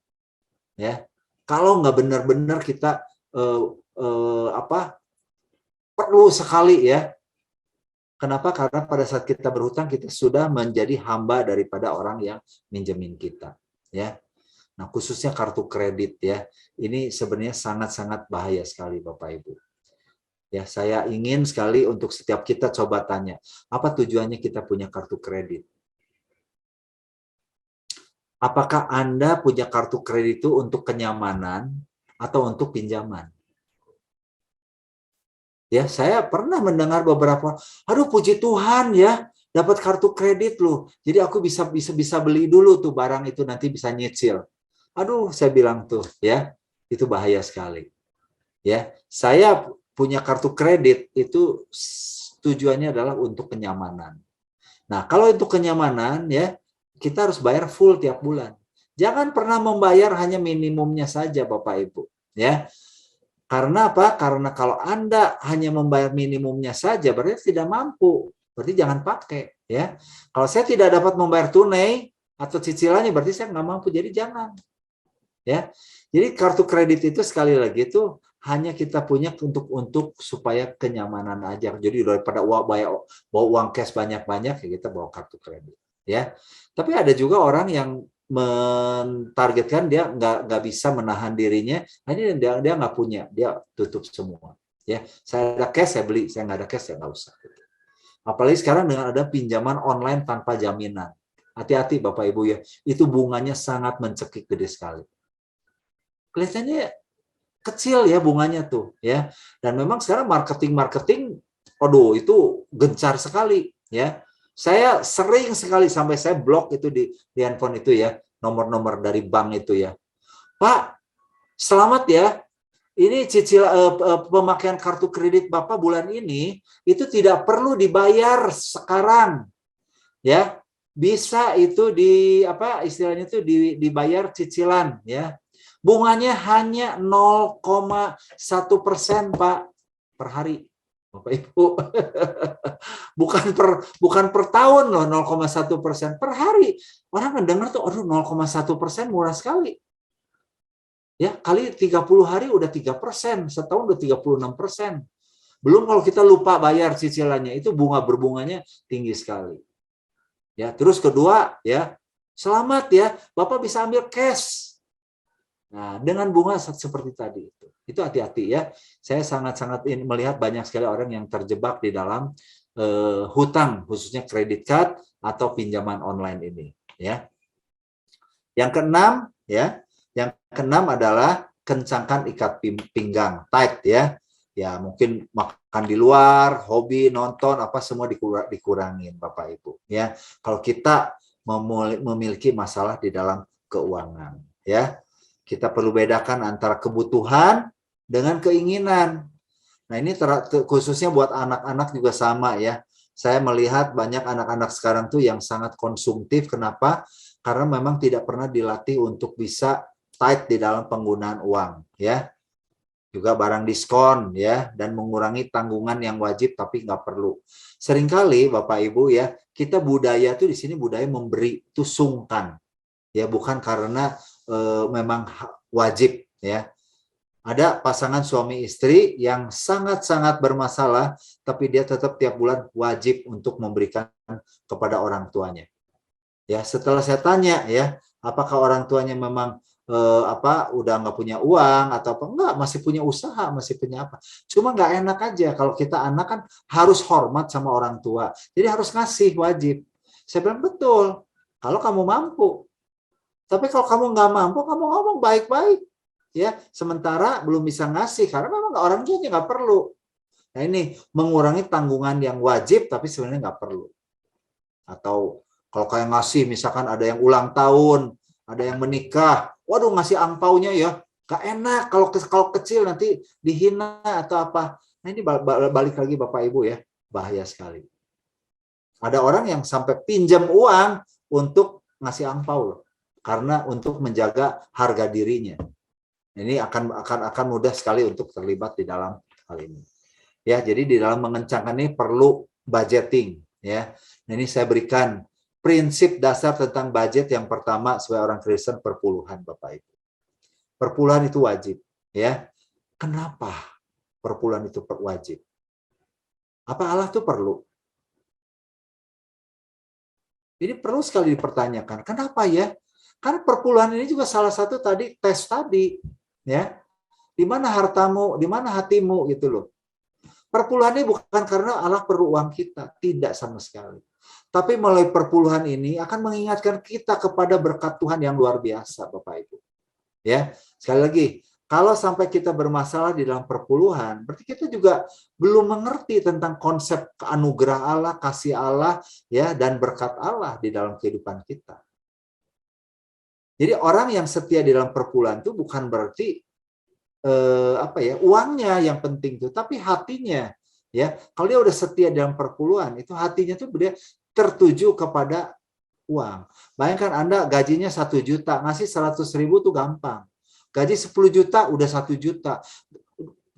ya. Kalau nggak benar-benar kita perlu sekali ya. Kenapa? Karena pada saat kita berhutang kita sudah menjadi hamba daripada orang yang minjemin kita ya. Nah, khususnya kartu kredit ya. Ini sebenarnya sangat-sangat bahaya sekali Bapak Ibu. Ya, saya ingin sekali untuk setiap kita coba tanya, apa tujuannya kita punya kartu kredit? Apakah Anda punya kartu kredit itu untuk kenyamanan atau untuk pinjaman? Ya, saya pernah mendengar beberapa, aduh puji Tuhan ya, dapat kartu kredit loh. Jadi aku bisa beli dulu tuh barang itu, nanti bisa nyicil. Aduh, saya bilang tuh ya, itu bahaya sekali. Ya, saya punya kartu kredit itu tujuannya adalah untuk kenyamanan. Nah, kalau untuk kenyamanan ya, kita harus bayar full tiap bulan. Jangan pernah membayar hanya minimumnya saja, Bapak Ibu. Ya, karena apa? Karena kalau Anda hanya membayar minimumnya saja, berarti tidak mampu. Berarti jangan pakai. Ya, kalau saya tidak dapat membayar tunai atau cicilannya, berarti saya nggak mampu. Jadi jangan. Ya, jadi kartu kredit itu sekali lagi itu hanya kita punya untuk supaya kenyamanan aja. Jadi daripada bawa uang cash banyak-banyak, ya kita bawa kartu kredit. Ya, tapi ada juga orang yang mentargetkan dia nggak bisa menahan dirinya, hanya dia nggak punya, dia tutup semua. Ya, saya ada cash saya beli, saya nggak ada cash ya nggak usah. Apalagi sekarang dengan ada pinjaman online tanpa jaminan. Hati-hati Bapak Ibu ya, itu bunganya sangat mencekik gede sekali. Kelihatannya kecil ya bunganya tuh ya, dan memang sekarang marketing aduh itu gencar sekali ya. Saya sering sekali sampai saya blok itu di handphone itu ya, nomor-nomor dari bank itu ya. Pak, selamat ya, ini pemakaian kartu kredit Bapak bulan ini itu tidak perlu dibayar sekarang ya, bisa itu istilahnya itu dibayar cicilan ya. Bunganya hanya 0,1% Pak per hari, Bapak Ibu. bukan per tahun loh, 0,1% per hari. Orang mendengar tuh, aduh 0,1% murah sekali. Ya, kali 30 hari udah 3%, setahun udah 36%. Belum kalau kita lupa bayar cicilannya, itu berbunganya tinggi sekali. Ya, terus kedua ya, selamat ya, Bapak bisa ambil cash. Nah, dengan bunga seperti tadi itu hati-hati ya. Saya sangat-sangat melihat banyak sekali orang yang terjebak di dalam hutang, khususnya kredit card atau pinjaman online ini. Ya. Yang keenam ya, yang keenam adalah kencangkan ikat pinggang, tight ya. Ya mungkin makan di luar, hobi, nonton, apa semua dikurangin Bapak Ibu. Ya, kalau kita memiliki masalah di dalam keuangan, ya. Kita perlu bedakan antara kebutuhan dengan keinginan. Nah, ini khususnya buat anak-anak juga sama ya. Saya melihat banyak anak-anak sekarang tuh yang sangat konsumtif. Kenapa? Karena memang tidak pernah dilatih untuk bisa tight di dalam penggunaan uang ya. Juga barang diskon ya, dan mengurangi tanggungan yang wajib tapi nggak perlu. Seringkali Bapak Ibu ya, kita budaya tuh di sini budaya memberi itu sungkan. Ya, bukan karena memang wajib ya. Ada pasangan suami istri yang sangat-sangat bermasalah, tapi dia tetap tiap bulan wajib untuk memberikan kepada orang tuanya. Ya, setelah saya tanya ya, apakah orang tuanya memang udah nggak punya uang atau apa? Enggak, masih punya usaha, masih punya apa. Cuma nggak enak aja kalau kita anak kan harus hormat sama orang tua. Jadi harus ngasih, wajib. Saya bilang betul, kalau kamu mampu. Tapi kalau kamu nggak mampu, kamu ngomong baik-baik, ya. Sementara belum bisa ngasih karena memang orang tuanya nggak perlu. Nah ini mengurangi tanggungan yang wajib, tapi sebenarnya nggak perlu. Atau kalau kayak ngasih, misalkan ada yang ulang tahun, ada yang menikah, waduh ngasih angpaunya ya, nggak enak. Kalau kecil nanti dihina atau apa. Nah ini balik lagi Bapak Ibu ya, bahaya sekali. Ada orang yang sampai pinjam uang untuk ngasih angpau loh. Karena untuk menjaga harga dirinya. Ini akan mudah sekali untuk terlibat di dalam hal ini. Ya, jadi di dalam mengencangkan ini perlu budgeting ya. Nah, ini saya berikan prinsip dasar tentang budget. Yang pertama, sebagai orang Kristen, perpuluhan Bapak Ibu. Perpuluhan itu wajib ya. Kenapa perpuluhan itu wajib? Apa Allah itu perlu? Ini perlu sekali dipertanyakan. Kenapa ya? Karena perpuluhan ini juga salah satu tes tadi, ya. Di mana hartamu, di mana hatimu gitu loh. Perpuluhan ini bukan karena Allah perlu uang kita, tidak sama sekali. Tapi melalui perpuluhan ini akan mengingatkan kita kepada berkat Tuhan yang luar biasa, Bapak Ibu. Ya, sekali lagi, kalau sampai kita bermasalah di dalam perpuluhan, berarti kita juga belum mengerti tentang konsep anugerah Allah, kasih Allah, ya, dan berkat Allah di dalam kehidupan kita. Jadi orang yang setia di dalam perpuluhan itu bukan berarti uangnya yang penting tuh, tapi hatinya, ya. Kalau dia udah setia dalam perpuluhan, itu hatinya tuh dia tertuju kepada uang. Bayangkan Anda gajinya 1 juta, ngasih 100.000 tuh gampang. Gaji 10 juta udah 1 juta.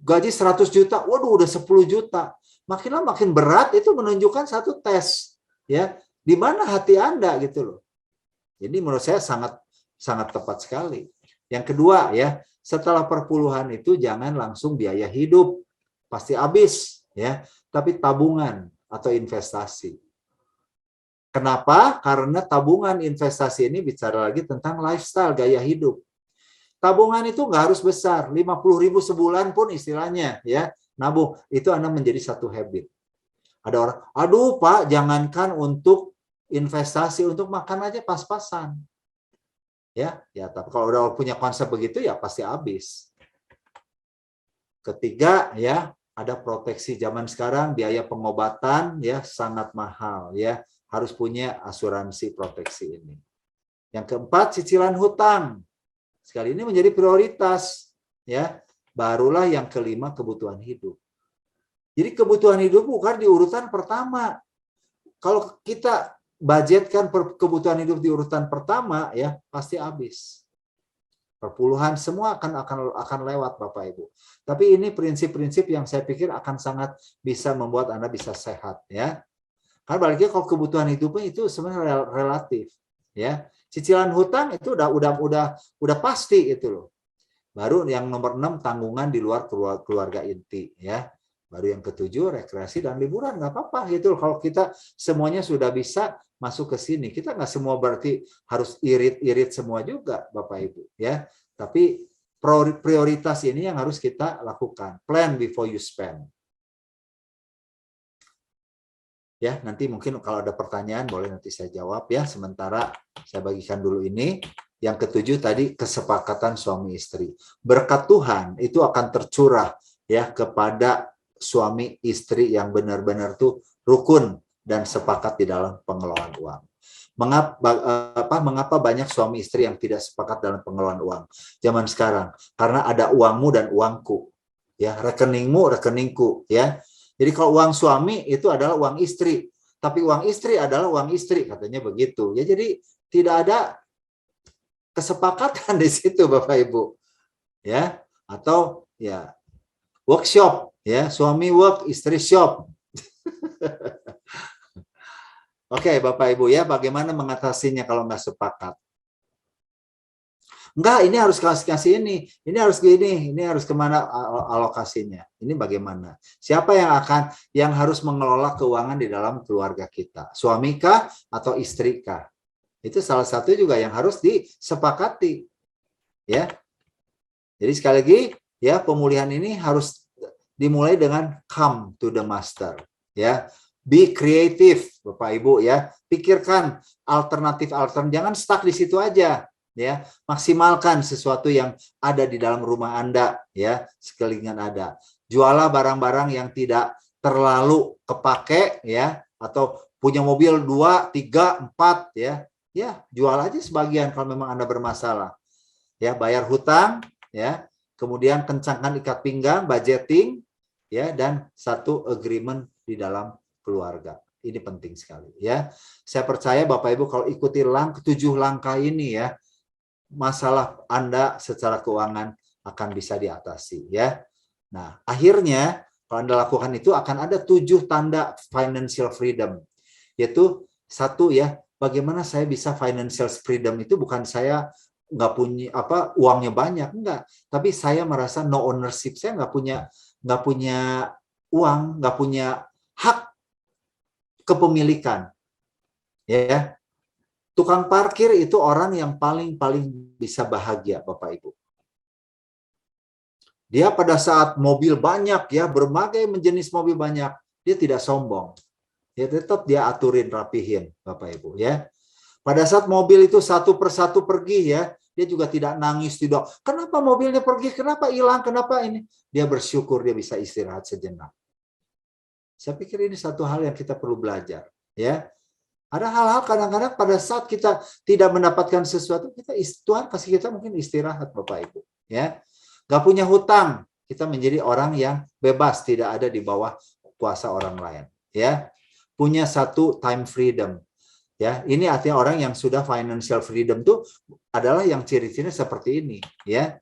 Gaji 100 juta, waduh udah 10 juta. Makin lama makin berat, itu menunjukkan satu tes, ya. Di mana hati Anda gitu loh. Jadi menurut saya sangat sangat tepat sekali. Yang kedua, ya, setelah perpuluhan itu jangan langsung biaya hidup, pasti habis, ya, tapi tabungan atau investasi. Kenapa? Karena tabungan investasi ini bicara lagi tentang lifestyle, gaya hidup. Tabungan itu nggak harus besar, 50.000 sebulan pun istilahnya, ya, nabung. Itu Anda menjadi satu habit. Ada orang, aduh Pak, jangankan untuk investasi, untuk makan aja pas-pasan. Ya, tapi kalau udah punya konsep begitu ya pasti habis. Ketiga, ya, ada proteksi. Zaman sekarang biaya pengobatan ya sangat mahal, ya. Harus punya asuransi proteksi ini. Yang keempat, cicilan hutang. Sekali ini menjadi prioritas, ya. Barulah yang kelima, kebutuhan hidup. Jadi kebutuhan hidup bukan di urutan pertama. Kalau kita budgetkan kebutuhan hidup di urutan pertama, ya pasti habis. Perpuluhan semua akan lewat, Bapak Ibu. Tapi ini prinsip-prinsip yang saya pikir akan sangat bisa membuat Anda bisa sehat, ya. Karena balik lagi kalau kebutuhan hidupnya itu sebenarnya relatif, ya. Cicilan hutang itu udah pasti itu loh. Baru yang nomor 6, tanggungan di luar keluarga inti, ya. Baru yang ketujuh, rekreasi dan liburan, nggak apa-apa gitu. Kalau kita semuanya sudah bisa masuk ke sini, kita nggak semua berarti harus irit-irit semua juga, Bapak Ibu, ya. Tapi prioritas ini yang harus kita lakukan. Plan before you spend. Ya, nanti mungkin kalau ada pertanyaan boleh nanti saya jawab ya. Sementara saya bagikan dulu ini. Yang ketujuh tadi kesepakatan suami istri. Berkat Tuhan itu akan tercurah ya kepada suami istri yang benar-benar tuh rukun dan sepakat di dalam pengelolaan uang. Mengapa banyak suami istri yang tidak sepakat dalam pengelolaan uang zaman sekarang? Karena ada uangmu dan uangku, ya, rekeningmu, rekeningku, ya. Jadi kalau uang suami itu adalah uang istri, tapi uang istri adalah uang istri, katanya begitu. Ya, jadi tidak ada kesepakatan di situ, Bapak Ibu, ya. Atau ya workshop. Ya, suami work, istri shop. Oke, Bapak Ibu ya, bagaimana mengatasinya kalau nggak sepakat? Enggak, ini harus kasih ini harus gini, ini harus kemana alokasinya? Ini bagaimana? Siapa yang harus mengelola keuangan di dalam keluarga kita? Suami kah atau istri kah? Itu salah satu juga yang harus disepakati, ya. Jadi sekali lagi, ya, pemulihan ini harus dimulai dengan come to the master, ya. Be creative, Bapak Ibu, ya. Pikirkan alternatif, jangan stuck di situ aja, ya. Maksimalkan sesuatu yang ada di dalam rumah Anda, ya, sekeliling Anda. Jualah barang-barang yang tidak terlalu kepake, ya, atau punya mobil 2, 3, 4, ya. Ya, jual aja sebagian kalau memang Anda bermasalah. Ya, bayar hutang, ya. Kemudian kencangkan ikat pinggang, budgeting, ya, dan satu agreement di dalam keluarga. Ini penting sekali, ya. Saya percaya Bapak Ibu kalau ikuti 7 langkah ini, ya, masalah Anda secara keuangan akan bisa diatasi, ya. Nah, akhirnya kalau Anda lakukan itu akan ada 7 tanda financial freedom. Yaitu satu, ya, bagaimana saya bisa financial freedom itu bukan saya nggak punya uangnya banyak, enggak, tapi saya merasa no ownership, saya nggak punya uang, nggak punya hak kepemilikan, ya. Tukang parkir itu orang yang paling bisa bahagia, Bapak Ibu. Dia pada saat mobil banyak ya, berbagai jenis mobil banyak, dia tidak sombong. Ya tetap dia aturin, rapihin, Bapak Ibu ya. Pada saat mobil itu satu persatu pergi ya, dia juga tidak nangis, tidak, kenapa mobilnya pergi, kenapa hilang, kenapa ini. Dia bersyukur dia bisa istirahat sejenak. Saya pikir ini satu hal yang kita perlu belajar ya. Ada hal-hal kadang-kadang pada saat kita tidak mendapatkan sesuatu, Tuhan kasih kita mungkin istirahat, Bapak Ibu ya. Gak punya hutang, kita menjadi orang yang bebas, tidak ada di bawah kuasa orang lain ya. Punya satu time freedom ya. Ini artinya orang yang sudah financial freedom tuh adalah yang ciri-cirinya seperti ini ya.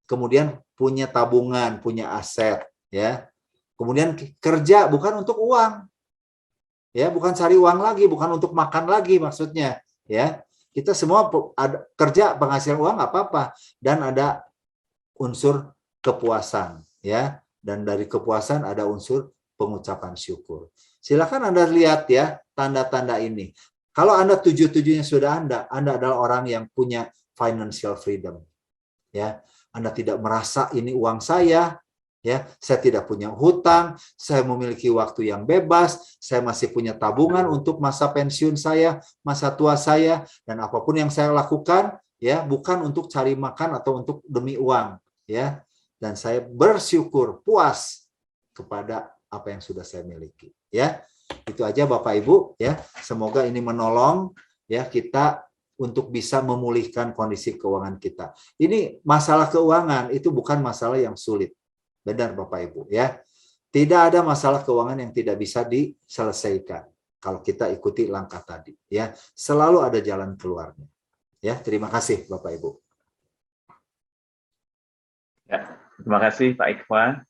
Kemudian punya tabungan, punya aset ya. Kemudian kerja bukan untuk uang ya, bukan cari uang lagi, bukan untuk makan lagi maksudnya ya. Kita semua ada kerja penghasil uang apa-apa, dan ada unsur kepuasan ya, dan dari kepuasan ada unsur pengucapan syukur. Silakan Anda lihat ya tanda-tanda ini. Kalau Anda tujuh-tujuhnya sudah Anda adalah orang yang punya financial freedom ya. Anda tidak merasa ini uang saya ya, saya tidak punya hutang, saya memiliki waktu yang bebas, saya masih punya tabungan untuk masa pensiun saya, masa tua saya, dan apapun yang saya lakukan ya bukan untuk cari makan atau untuk demi uang ya, dan saya bersyukur puas kepada apa yang sudah saya miliki ya. Itu aja Bapak Ibu ya, semoga ini menolong ya kita untuk bisa memulihkan kondisi keuangan kita. Ini masalah keuangan itu bukan masalah yang sulit, benar Bapak Ibu ya. Tidak ada masalah keuangan yang tidak bisa diselesaikan kalau kita ikuti langkah tadi ya, selalu ada jalan keluarnya ya. Terima kasih Bapak Ibu. Ya, terima kasih Pak Ikhwan.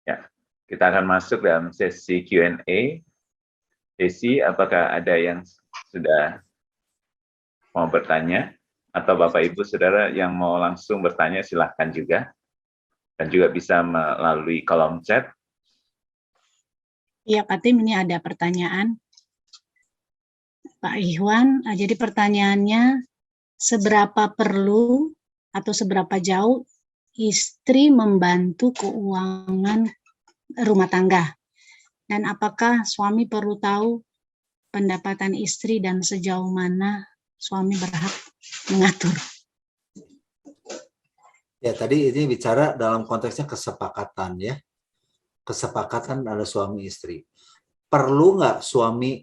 Ya, kita akan masuk dalam sesi Q&A. Desi, apakah ada yang sudah mau bertanya? Atau Bapak Ibu Saudara yang mau langsung bertanya silahkan juga. Dan juga bisa melalui kolom chat. Iya Pak Tim, ini ada pertanyaan. Pak Ikhwan, jadi pertanyaannya, seberapa perlu atau seberapa jauh istri membantu keuangan rumah tangga? Dan apakah suami perlu tahu pendapatan istri dan sejauh mana suami berhak mengatur? Ya, tadi ini bicara dalam konteksnya kesepakatan ya. Kesepakatan ada suami istri. Perlu nggak suami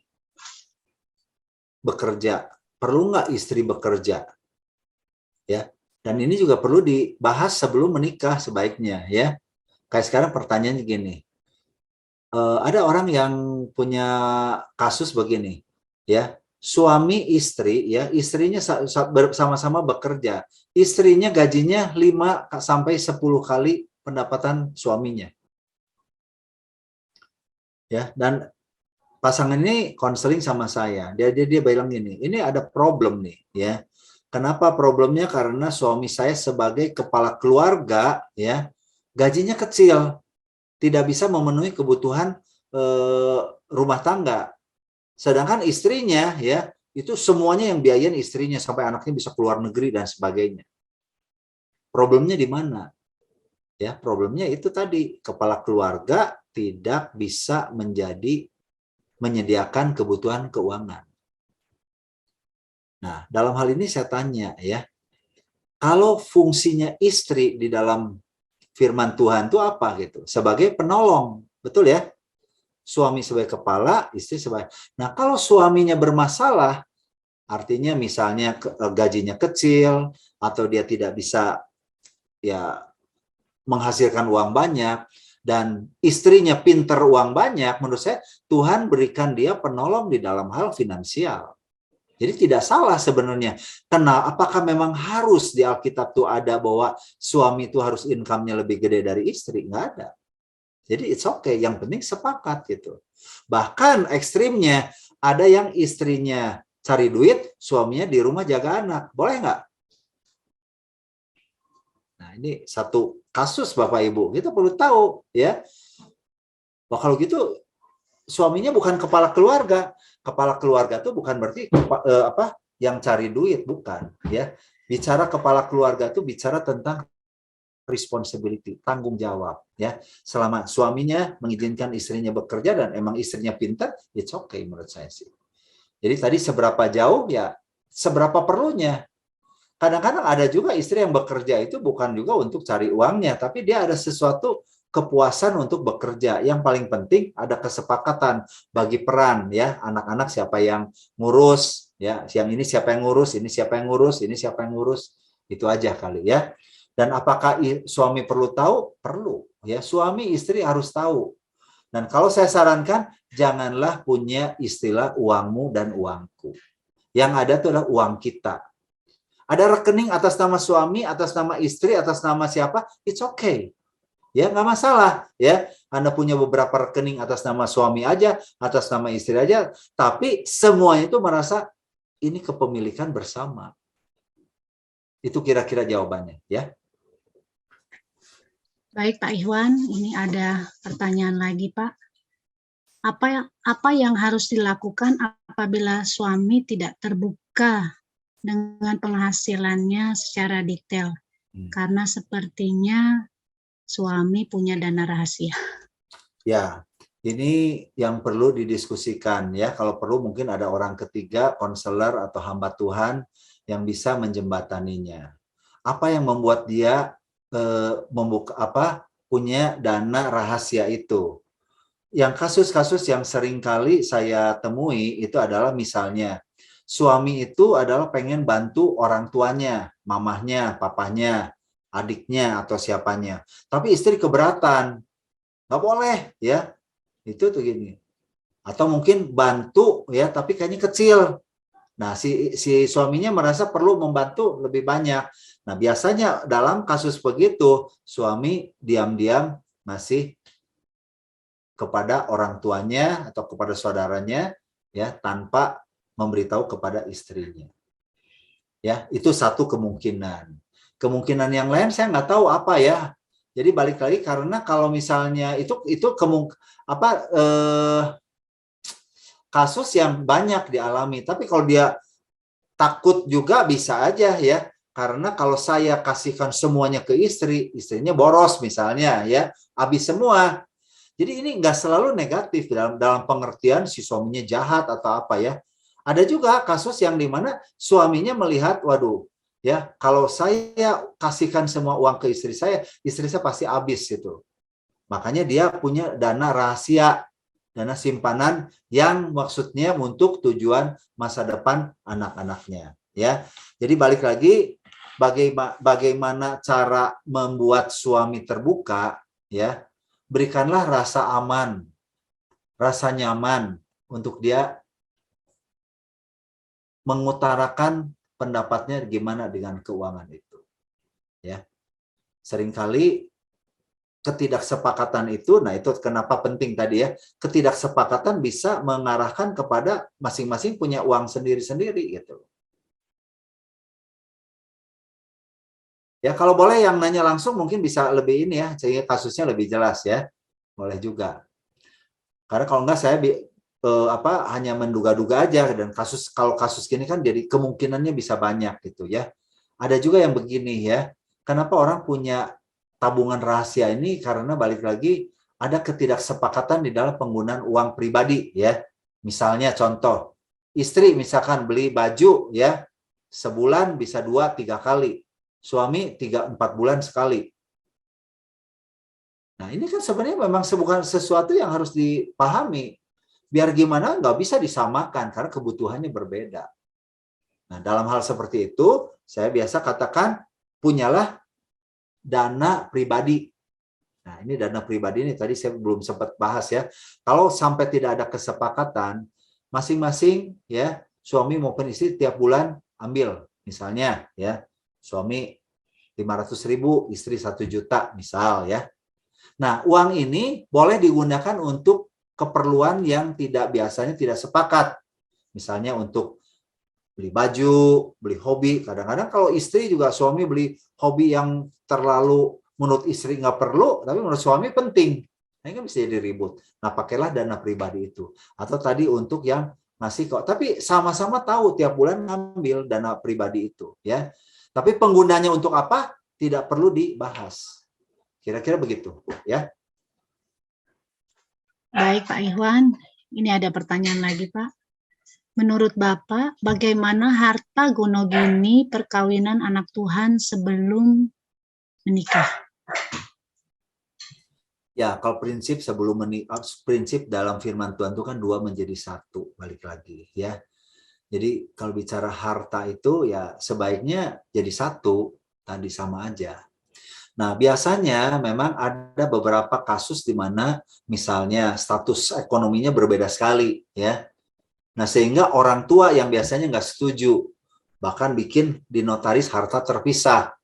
bekerja? Perlu nggak istri bekerja? Ya, dan ini juga perlu dibahas sebelum menikah sebaiknya ya. Kayak sekarang pertanyaannya gini, ada orang yang punya kasus begini ya, suami istri ya, istrinya sama-sama bekerja, istrinya gajinya 5 sampai 10 kali pendapatan suaminya ya. Dan pasangan ini konseling sama saya, dia bilang gini, ini ada problem nih ya. Kenapa problemnya? Karena suami saya sebagai kepala keluarga ya, gajinya kecil, tidak bisa memenuhi kebutuhan rumah tangga. Sedangkan istrinya ya, itu semuanya yang biayain istrinya sampai anaknya bisa keluar negeri dan sebagainya. Problemnya di mana? Ya, problemnya itu tadi, kepala keluarga tidak bisa menyediakan kebutuhan keuangan. Nah, dalam hal ini saya tanya ya, kalau fungsinya istri di dalam firman Tuhan itu apa gitu? Sebagai penolong, betul ya? Suami sebagai kepala, istri sebagai. Nah, kalau suaminya bermasalah, artinya misalnya gajinya kecil atau dia tidak bisa ya menghasilkan uang banyak dan istrinya pinter uang banyak, menurut saya Tuhan berikan dia penolong di dalam hal finansial. Jadi tidak salah sebenarnya. Apakah memang harus di Alkitab tuh ada bahwa suami itu harus income-nya lebih gede dari istri? Nggak ada. Jadi it's okay, yang penting sepakat gitu. Bahkan ekstrimnya, ada yang istrinya cari duit, suaminya di rumah jaga anak. Boleh nggak? Nah, ini satu kasus Bapak Ibu. Kita perlu tahu ya. Wah, kalau gitu suaminya bukan kepala keluarga. Kepala keluarga itu bukan berarti yang cari duit, bukan ya. Bicara kepala keluarga itu bicara tentang responsibility, tanggung jawab ya. Selama suaminya mengizinkan istrinya bekerja dan emang istrinya pintar, it's okay menurut saya sih. Jadi tadi seberapa jauh ya seberapa perlunya. Kadang-kadang ada juga istri yang bekerja itu bukan juga untuk cari uangnya, tapi dia ada sesuatu kepuasan untuk bekerja. Yang paling penting ada kesepakatan bagi peran ya, anak-anak siapa yang ngurus ya, yang ini siapa yang ngurus, ini siapa yang ngurus, ini siapa yang ngurus. Itu aja kali ya. Dan apakah suami perlu tahu? Perlu ya, suami istri harus tahu. Dan kalau saya sarankan janganlah punya istilah uangmu dan uangku. Yang ada itu adalah uang kita. Ada rekening atas nama suami, atas nama istri, atas nama siapa, it's okay. Ya, nggak masalah. Ya, Anda punya beberapa rekening atas nama suami aja, atas nama istri aja, tapi semuanya itu merasa ini kepemilikan bersama. Itu kira-kira jawabannya, ya. Baik Pak Ikhwan, ini ada pertanyaan lagi Pak. Apa yang harus dilakukan apabila suami tidak terbuka dengan penghasilannya secara detail? Karena sepertinya suami punya dana rahasia. Ya, ini yang perlu didiskusikan ya. Kalau perlu mungkin ada orang ketiga, konselor atau hamba Tuhan yang bisa menjembataninya. Apa yang membuat dia punya dana rahasia itu? Yang kasus-kasus yang sering kali saya temui itu adalah misalnya suami itu adalah pengen bantu orang tuanya, mamahnya, papahnya, adiknya atau siapanya. Tapi istri keberatan. Nggak boleh ya. Itu tuh gini. Atau mungkin bantu ya tapi kayaknya kecil. Nah, si suaminya merasa perlu membantu lebih banyak. Nah, biasanya dalam kasus begitu suami diam-diam masih kepada orang tuanya atau kepada saudaranya ya tanpa memberitahu kepada istrinya. Ya, itu satu kemungkinan. Kemungkinan yang lain saya nggak tahu apa ya. Jadi balik lagi karena kalau misalnya itu kasus yang banyak dialami. Tapi kalau dia takut juga bisa aja ya. Karena kalau saya kasihkan semuanya ke istri, istrinya boros misalnya ya, habis semua. Jadi ini nggak selalu negatif dalam pengertian si suaminya jahat atau apa ya. Ada juga kasus yang dimana suaminya melihat, waduh, ya kalau saya kasihkan semua uang ke istri saya pasti habis gitu. Makanya dia punya dana rahasia, dana simpanan yang maksudnya untuk tujuan masa depan anak-anaknya. Ya, jadi balik lagi, bagaimana cara membuat suami terbuka, ya. Berikanlah rasa aman, rasa nyaman untuk dia mengutarakan pendapatnya gimana dengan keuangan itu. Ya. Seringkali ketidaksepakatan itu, nah itu kenapa penting tadi ya, ketidaksepakatan bisa mengarahkan kepada masing-masing punya uang sendiri-sendiri gitu. Ya kalau boleh yang nanya langsung mungkin bisa lebih ini ya, sehingga kasusnya lebih jelas ya. Boleh juga. Karena kalau enggak saya hanya menduga-duga aja dan kalau kasus gini kan jadi kemungkinannya bisa banyak gitu ya. Ada juga yang begini ya. Kenapa orang punya tabungan rahasia ini? Karena balik lagi ada ketidaksepakatan di dalam penggunaan uang pribadi ya. Misalnya contoh, istri misalkan beli baju ya, sebulan bisa 2-3 kali. Suami 3-4 bulan sekali. Nah ini kan sebenarnya memang bukan sesuatu yang harus dipahami. Biar gimana nggak bisa disamakan karena kebutuhannya berbeda. Nah dalam hal seperti itu saya biasa katakan punyalah dana pribadi. Nah ini dana pribadi ini tadi saya belum sempat bahas ya. Kalau sampai tidak ada kesepakatan, masing-masing ya suami maupun istri tiap bulan ambil. Misalnya ya suami 500.000, istri 1 juta misal ya. Nah, uang ini boleh digunakan untuk keperluan yang biasanya tidak sepakat. Misalnya untuk beli baju, beli hobi. Kadang-kadang kalau istri juga suami beli hobi yang terlalu menurut istri nggak perlu, tapi menurut suami penting. Nah, ini kan bisa jadi ribut. Nah, pakailah dana pribadi itu. Atau tadi untuk yang ngasih kok. Tapi sama-sama tahu tiap bulan ngambil dana pribadi itu ya. Tapi penggunanya untuk apa? tidak perlu dibahas. Kira-kira begitu, ya. Baik Pak Ikhwan, ini ada pertanyaan lagi Pak. Menurut Bapak, bagaimana harta gonogini perkawinan anak Tuhan sebelum menikah? Ya, kalau prinsip sebelum prinsip dalam firman Tuhan itu kan 2 menjadi 1, balik lagi ya. Jadi kalau bicara harta itu ya sebaiknya jadi 1, tadi sama aja. Nah, biasanya memang ada beberapa kasus di mana misalnya status ekonominya berbeda sekali ya. Nah, sehingga orang tua yang biasanya nggak setuju, bahkan bikin di notaris harta terpisah.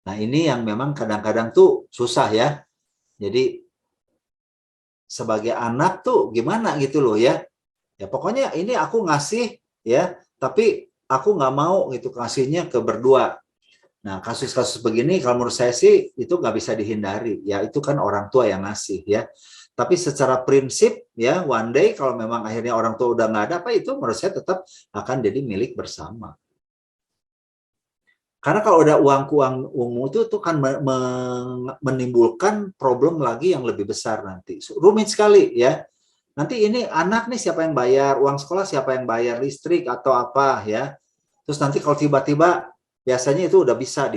Nah, ini yang memang kadang-kadang tuh susah ya. Jadi sebagai anak tuh gimana gitu loh ya. Ya pokoknya ini aku ngasih ya, tapi aku nggak mau gitu kasihnya ke berdua. Nah, kasus-kasus begini kalau menurut saya sih itu nggak bisa dihindari. Ya itu kan orang tua yang ngasih ya. Tapi secara prinsip ya one day kalau memang akhirnya orang tua udah nggak ada apa itu menurut saya tetap akan jadi milik bersama. Karena kalau ada uang ungu itu tuh kan menimbulkan problem lagi yang lebih besar nanti. Rumit sekali ya. Nanti ini anak nih siapa yang bayar, uang sekolah siapa yang bayar, listrik atau apa ya. Terus nanti kalau tiba-tiba biasanya itu udah bisa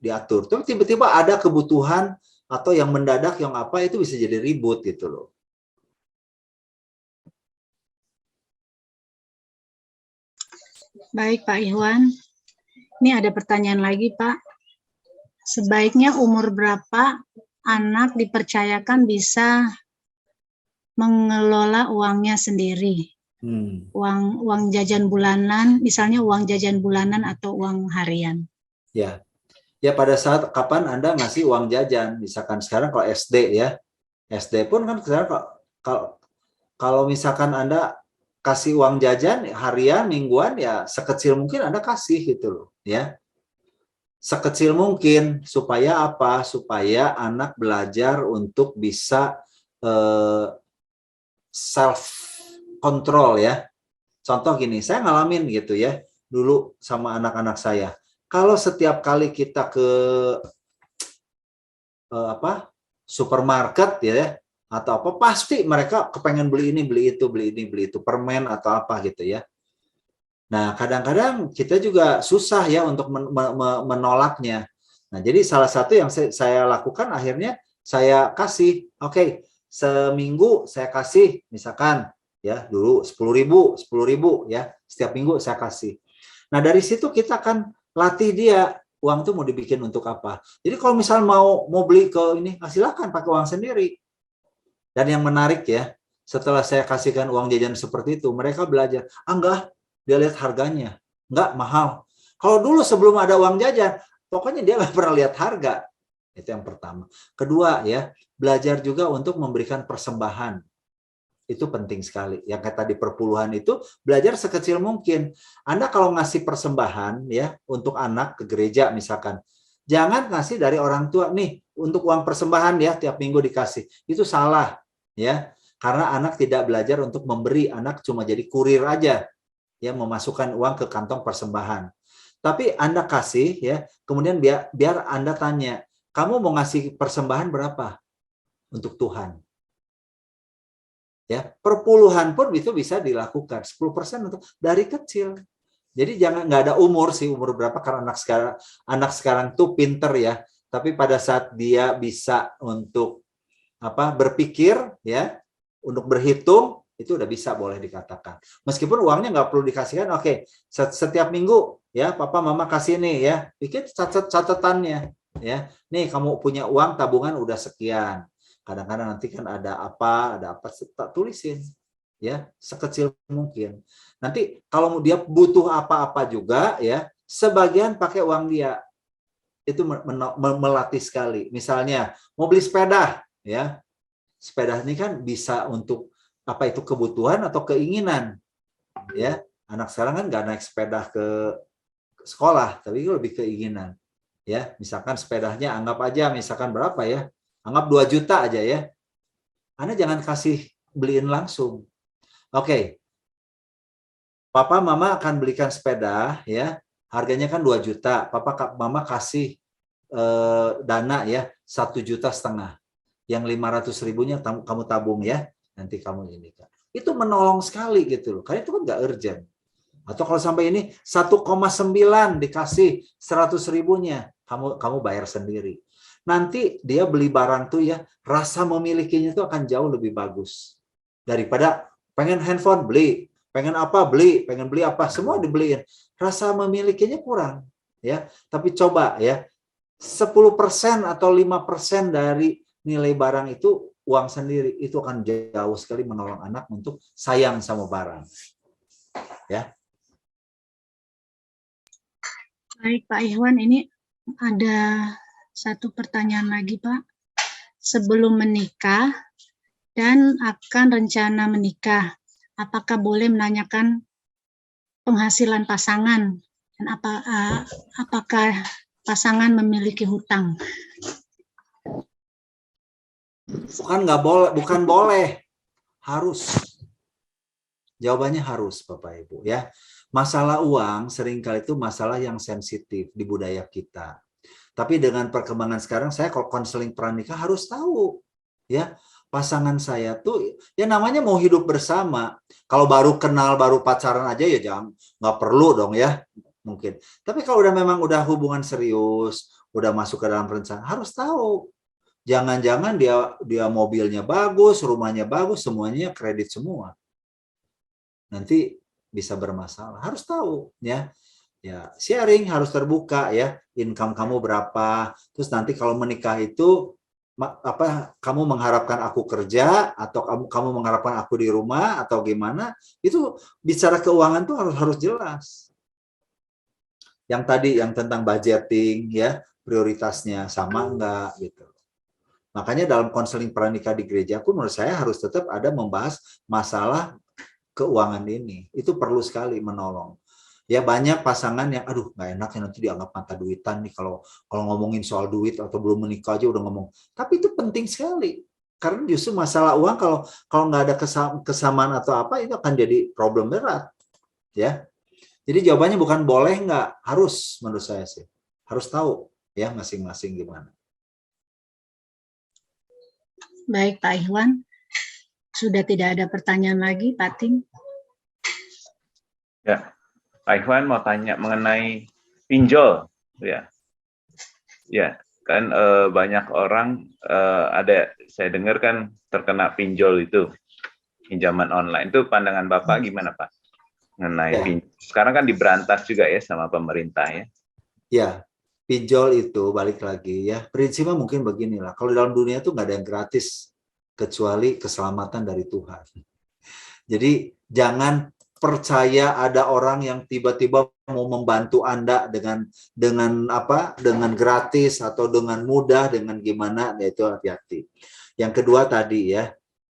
diatur. Tapi tiba-tiba ada kebutuhan atau yang mendadak yang apa itu bisa jadi ribut gitu loh. Baik Pak Ikhwan, ini ada pertanyaan lagi Pak. Sebaiknya umur berapa anak dipercayakan bisa mengelola uangnya sendiri? Uang jajan bulanan, misalnya uang jajan bulanan atau uang harian. Ya, ya pada saat kapan Anda ngasih uang jajan, misalkan sekarang kalau SD ya, SD pun kan sekarang kalau misalkan Anda kasih uang jajan harian, mingguan ya sekecil mungkin Anda kasih gitu loh, ya. Sekecil mungkin supaya apa? Supaya anak belajar untuk bisa self control ya. Contoh gini, saya ngalamin gitu ya, dulu sama anak-anak saya. Kalau setiap kali kita ke supermarket ya, atau apa, pasti mereka kepengen beli ini, beli itu, beli ini, beli itu, permen atau apa gitu ya. Nah, kadang-kadang kita juga susah ya untuk menolaknya. Nah, jadi salah satu yang saya lakukan akhirnya saya kasih, oke, seminggu saya kasih misalkan ya dulu 10.000 ya, setiap minggu saya kasih. Nah, dari situ kita akan latih dia uang itu mau dibikin untuk apa. Jadi kalau misal mau beli ke ini, silakan pakai uang sendiri. Dan yang menarik ya, setelah saya kasihkan uang jajan seperti itu, mereka belajar, enggak, dia lihat harganya, enggak mahal. Kalau dulu sebelum ada uang jajan, pokoknya dia nggak pernah lihat harga. Itu yang pertama. Kedua ya, belajar juga untuk memberikan persembahan. Itu penting sekali. Yang kayak tadi perpuluhan itu belajar sekecil mungkin. Anda kalau ngasih persembahan ya untuk anak ke gereja misalkan, jangan ngasih dari orang tua nih untuk uang persembahan ya tiap minggu dikasih. Itu salah ya. Karena anak tidak belajar untuk memberi, anak cuma jadi kurir aja ya memasukkan uang ke kantong persembahan. Tapi Anda kasih ya, kemudian biar Anda tanya, kamu mau ngasih persembahan berapa untuk Tuhan? Ya, perpuluhan pun itu bisa dilakukan 10% untuk dari kecil. Jadi jangan nggak ada umur sih umur berapa karena anak sekarang tuh pinter ya. Tapi pada saat dia bisa untuk berpikir ya, untuk berhitung itu udah bisa boleh dikatakan. Meskipun uangnya nggak perlu dikasihkan, oke, setiap minggu ya papa mama kasih nih ya, bikin catatannya ya. Nih kamu punya uang tabungan udah sekian. Kadang-kadang nanti kan ada apa, tak tulisin ya, sekecil mungkin. Nanti kalau dia butuh apa-apa juga ya, sebagian pakai uang dia. Itu melatih sekali. Misalnya mau beli sepeda ya. Sepeda ini kan bisa untuk apa itu kebutuhan atau keinginan. Ya, anak sekarang kan nggak naik sepeda ke sekolah, tapi itu lebih keinginan. Ya, misalkan sepedanya anggap aja misalkan berapa ya? Anggap 2 juta aja ya. Anda jangan kasih beliin langsung. Oke. Papa mama akan belikan sepeda ya. Harganya kan 2 juta. Papa mama kasih dana ya 1,5 juta, yang 500.000-nya kamu tabung ya, nanti kamu ini kan. Itu menolong sekali gitu loh, karena itu kan nggak urgent. Atau kalau sampai ini 1,9 dikasih 100.000-nya, kamu bayar sendiri. Nanti dia beli barang tuh ya, rasa memilikinya itu akan jauh lebih bagus daripada pengen handphone beli, pengen apa beli, pengen beli apa semua dibeliin. Rasa memilikinya kurang ya. Tapi coba ya, 10% atau 5% dari nilai barang itu uang sendiri, itu akan jauh sekali menolong anak untuk sayang sama barang. Ya. Baik Pak Ikhwan, ini ada satu pertanyaan lagi Pak. Sebelum menikah dan akan rencana menikah, apakah boleh menanyakan penghasilan pasangan dan apakah pasangan memiliki hutang? Bukan boleh, harus. Jawabannya harus, Bapak Ibu ya. Masalah uang seringkali itu masalah yang sensitif di budaya kita. Tapi dengan perkembangan sekarang, saya kalau konseling pranikah harus tahu ya, pasangan saya tuh ya namanya mau hidup bersama. Kalau baru kenal, baru pacaran aja ya jangan, nggak perlu dong ya mungkin. Tapi kalau memang udah hubungan serius, udah masuk ke dalam rencana, harus tahu. Jangan-jangan dia mobilnya bagus, rumahnya bagus, semuanya kredit semua. Nanti bisa bermasalah. Harus tahu ya. Ya, sharing harus terbuka ya. Income kamu berapa? Terus nanti kalau menikah itu apa, kamu mengharapkan aku kerja atau kamu mengharapkan aku di rumah atau gimana? Itu bicara keuangan tuh harus jelas. Yang tadi yang tentang budgeting ya, prioritasnya sama enggak gitu. Makanya dalam konseling pranikah di gerejaku menurut saya harus tetap ada membahas masalah keuangan ini. Itu perlu sekali menolong. Ya banyak pasangan yang aduh nggak enak ya nanti dianggap mata duitan nih kalau ngomongin soal duit atau belum menikah aja udah ngomong. Tapi itu penting sekali. Karena justru masalah uang kalau nggak ada kesamaan atau apa itu akan jadi problem berat. Ya. Jadi jawabannya bukan boleh nggak, harus menurut saya sih. Harus tahu ya masing-masing gimana. Baik Pak Ikhwan, sudah tidak ada pertanyaan lagi Pak Tim. Ya, Pak Ikhwan mau tanya mengenai pinjol, ya, ya kan banyak orang ada saya dengar kan terkena pinjol itu pinjaman online itu pandangan Bapak gimana Pak mengenai pinjol? Sekarang kan diberantas juga ya sama pemerintah ya. Ya, pinjol itu balik lagi ya prinsipnya mungkin beginilah. Kalau dalam dunia itu nggak ada yang gratis kecuali keselamatan dari Tuhan. Jadi jangan percaya ada orang yang tiba-tiba mau membantu Anda dengan gratis atau dengan mudah, dengan gimana, yaitu hati-hati. Yang kedua tadi ya,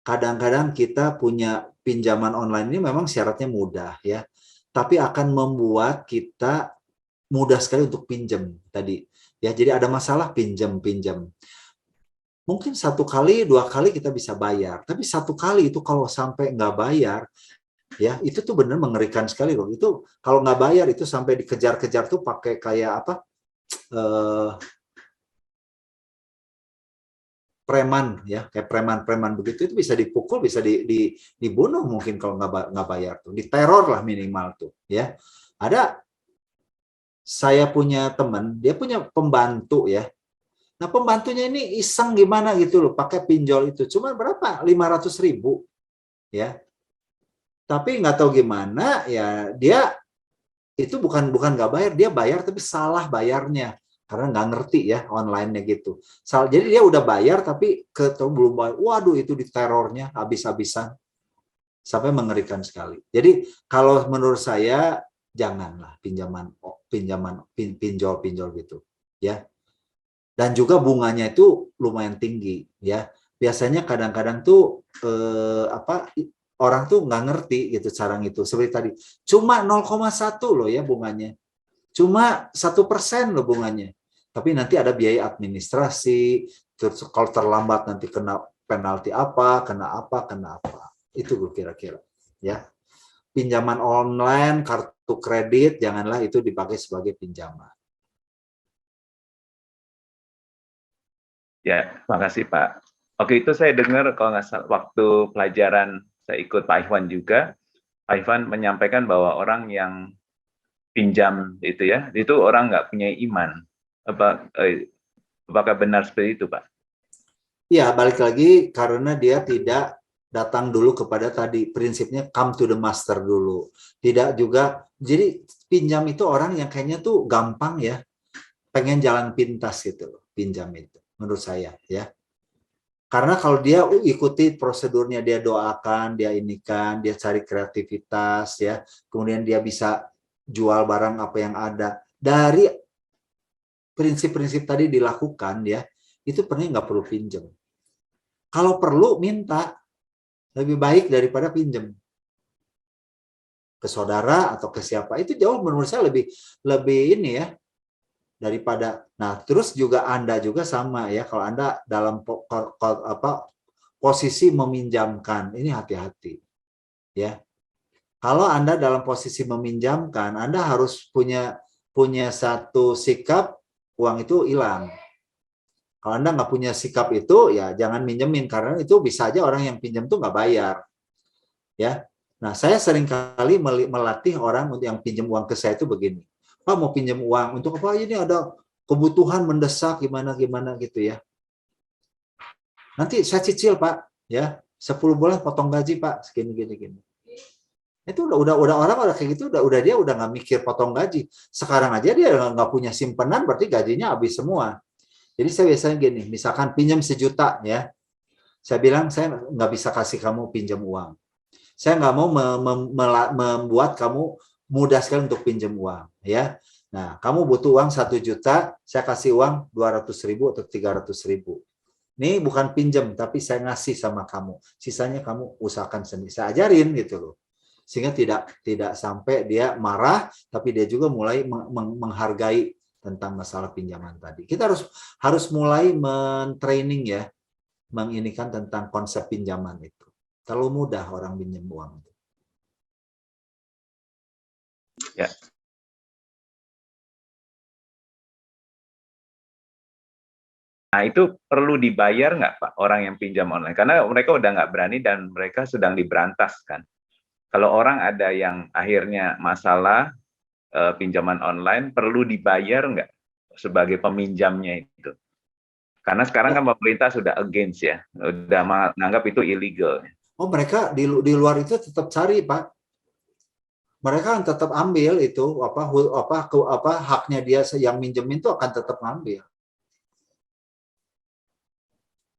kadang-kadang kita punya pinjaman online ini memang syaratnya mudah ya, tapi akan membuat kita mudah sekali untuk pinjam tadi ya. Jadi ada masalah pinjam. Mungkin 1 kali, 2 kali kita bisa bayar, tapi 1 kali itu kalau sampai nggak bayar, ya itu tuh benar mengerikan sekali loh. Itu kalau nggak bayar itu sampai dikejar-kejar tuh pakai kayak apa? Preman ya, kayak preman begitu, itu bisa dipukul, bisa dibunuh mungkin kalau nggak bayar tuh, diteror lah minimal tuh ya. Saya punya teman, dia punya pembantu ya. Nah pembantunya ini iseng gimana gitu loh, pakai pinjol itu. Cuma berapa? 500.000 ya. Tapi nggak tahu gimana ya, dia itu bukan nggak bayar, dia bayar tapi salah bayarnya. Karena nggak ngerti ya online-nya gitu. Jadi dia udah bayar tapi belum bayar. Waduh itu diterornya habis-habisan. Sampai mengerikan sekali. Jadi kalau menurut saya janganlah pinjol gitu ya. Dan juga bunganya itu lumayan tinggi ya. Biasanya kadang-kadang tuh orang tuh nggak ngerti gitu cara itu. Seperti tadi cuma 0,1 loh ya bunganya, cuma 1% loh bunganya. Tapi nanti ada biaya administrasi, terus kalau terlambat nanti kena penalti apa, kena apa. Itu kira-kira ya. Pinjaman online, kartu kredit, janganlah itu dipakai sebagai pinjaman. Ya, makasih Pak. Oke, itu saya dengar kalau nggak salah waktu pelajaran saya ikut Pak Iwan juga, Pak Iwan menyampaikan bahwa orang yang pinjam itu orang nggak punya iman. Apakah benar seperti itu, Pak? Ya, balik lagi karena dia tidak datang dulu kepada tadi prinsipnya come to the master dulu. Tidak juga, jadi pinjam itu orang yang kayaknya tuh gampang ya, pengen jalan pintas gitu loh, pinjam itu menurut saya ya. Karena kalau dia ikuti prosedurnya, dia doakan, dia inikan, dia cari kreativitas ya, kemudian dia bisa jual barang apa yang ada. Dari prinsip-prinsip tadi dilakukan ya, itu pernah nggak perlu pinjam. Kalau perlu minta, lebih baik daripada pinjam ke saudara atau ke siapa. Itu jauh menurut saya lebih ini ya daripada. Nah, terus juga Anda juga sama ya, kalau Anda dalam posisi meminjamkan, ini hati-hati ya. Kalau Anda dalam posisi meminjamkan, Anda harus punya satu sikap, uang itu hilang. Kalau Anda nggak punya sikap itu, ya jangan minjemin, karena itu bisa aja orang yang pinjam tuh nggak bayar. Ya, nah saya sering kali melatih orang untuk yang pinjam uang ke saya itu begini. Pak mau pinjam uang untuk apa? Ini ada kebutuhan mendesak gimana gitu ya. Nanti saya cicil Pak, ya 10 bulan potong gaji Pak, segini gini. Itu udah orang kayak gitu udah dia udah nggak mikir potong gaji. Sekarang aja dia nggak punya simpenan, berarti gajinya habis semua. Jadi saya biasanya gini, misalkan pinjam 1 juta ya, saya bilang saya nggak bisa kasih kamu pinjam uang. Saya nggak mau membuat kamu mudah sekali untuk pinjam uang ya. Nah, kamu butuh uang 1 juta, saya kasih uang 200.000 atau 300.000. Ini bukan pinjam, tapi saya ngasih sama kamu. Sisanya kamu usahakan sendiri. Saya ajarin gitu loh. Sehingga tidak sampai dia marah, tapi dia juga mulai menghargai tentang masalah pinjaman tadi. Kita harus mulai men-training ya, menginikan tentang konsep pinjaman itu. Terlalu mudah orang pinjam uang. Ya. Nah, itu perlu dibayar nggak, Pak, orang yang pinjam online? Karena mereka udah nggak berani dan mereka sedang diberantaskan. Kalau orang ada yang akhirnya masalah pinjaman online, perlu dibayar nggak sebagai peminjamnya itu? Karena sekarang kan pemerintah sudah against ya, udah menganggap itu illegal. Oh, mereka di luar itu tetap cari, Pak. Mereka akan tetap ambil itu haknya dia yang minjemin itu akan tetap ngambil.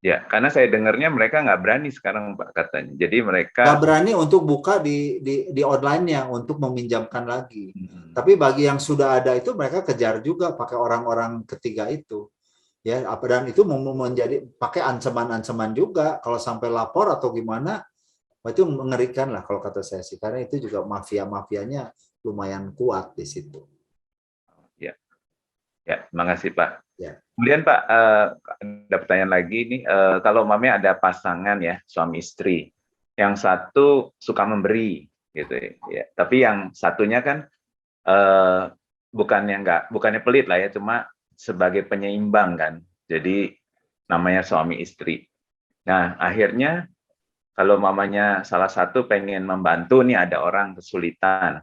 Ya, karena saya dengarnya mereka nggak berani sekarang, Pak, katanya. Jadi mereka nggak berani untuk buka di online-nya untuk meminjamkan lagi. Tapi bagi yang sudah ada itu mereka kejar juga pakai orang-orang ketiga itu. Ya, dan itu menjadi pakai ancaman-ancaman juga kalau sampai lapor atau gimana, itu mengerikan lah kalau kata saya sih, karena itu juga mafia-mafianya lumayan kuat di situ. Ya, terima kasih Pak. Ya. Kemudian Pak, ada pertanyaan lagi nih, kalau umpamanya ada pasangan ya, suami istri, yang satu suka memberi, gitu ya, tapi yang satunya kan bukannya pelit lah ya, cuma sebagai penyeimbang kan, jadi namanya suami istri. Nah, akhirnya kalau mamanya salah satu pengen membantu nih, ada orang kesulitan,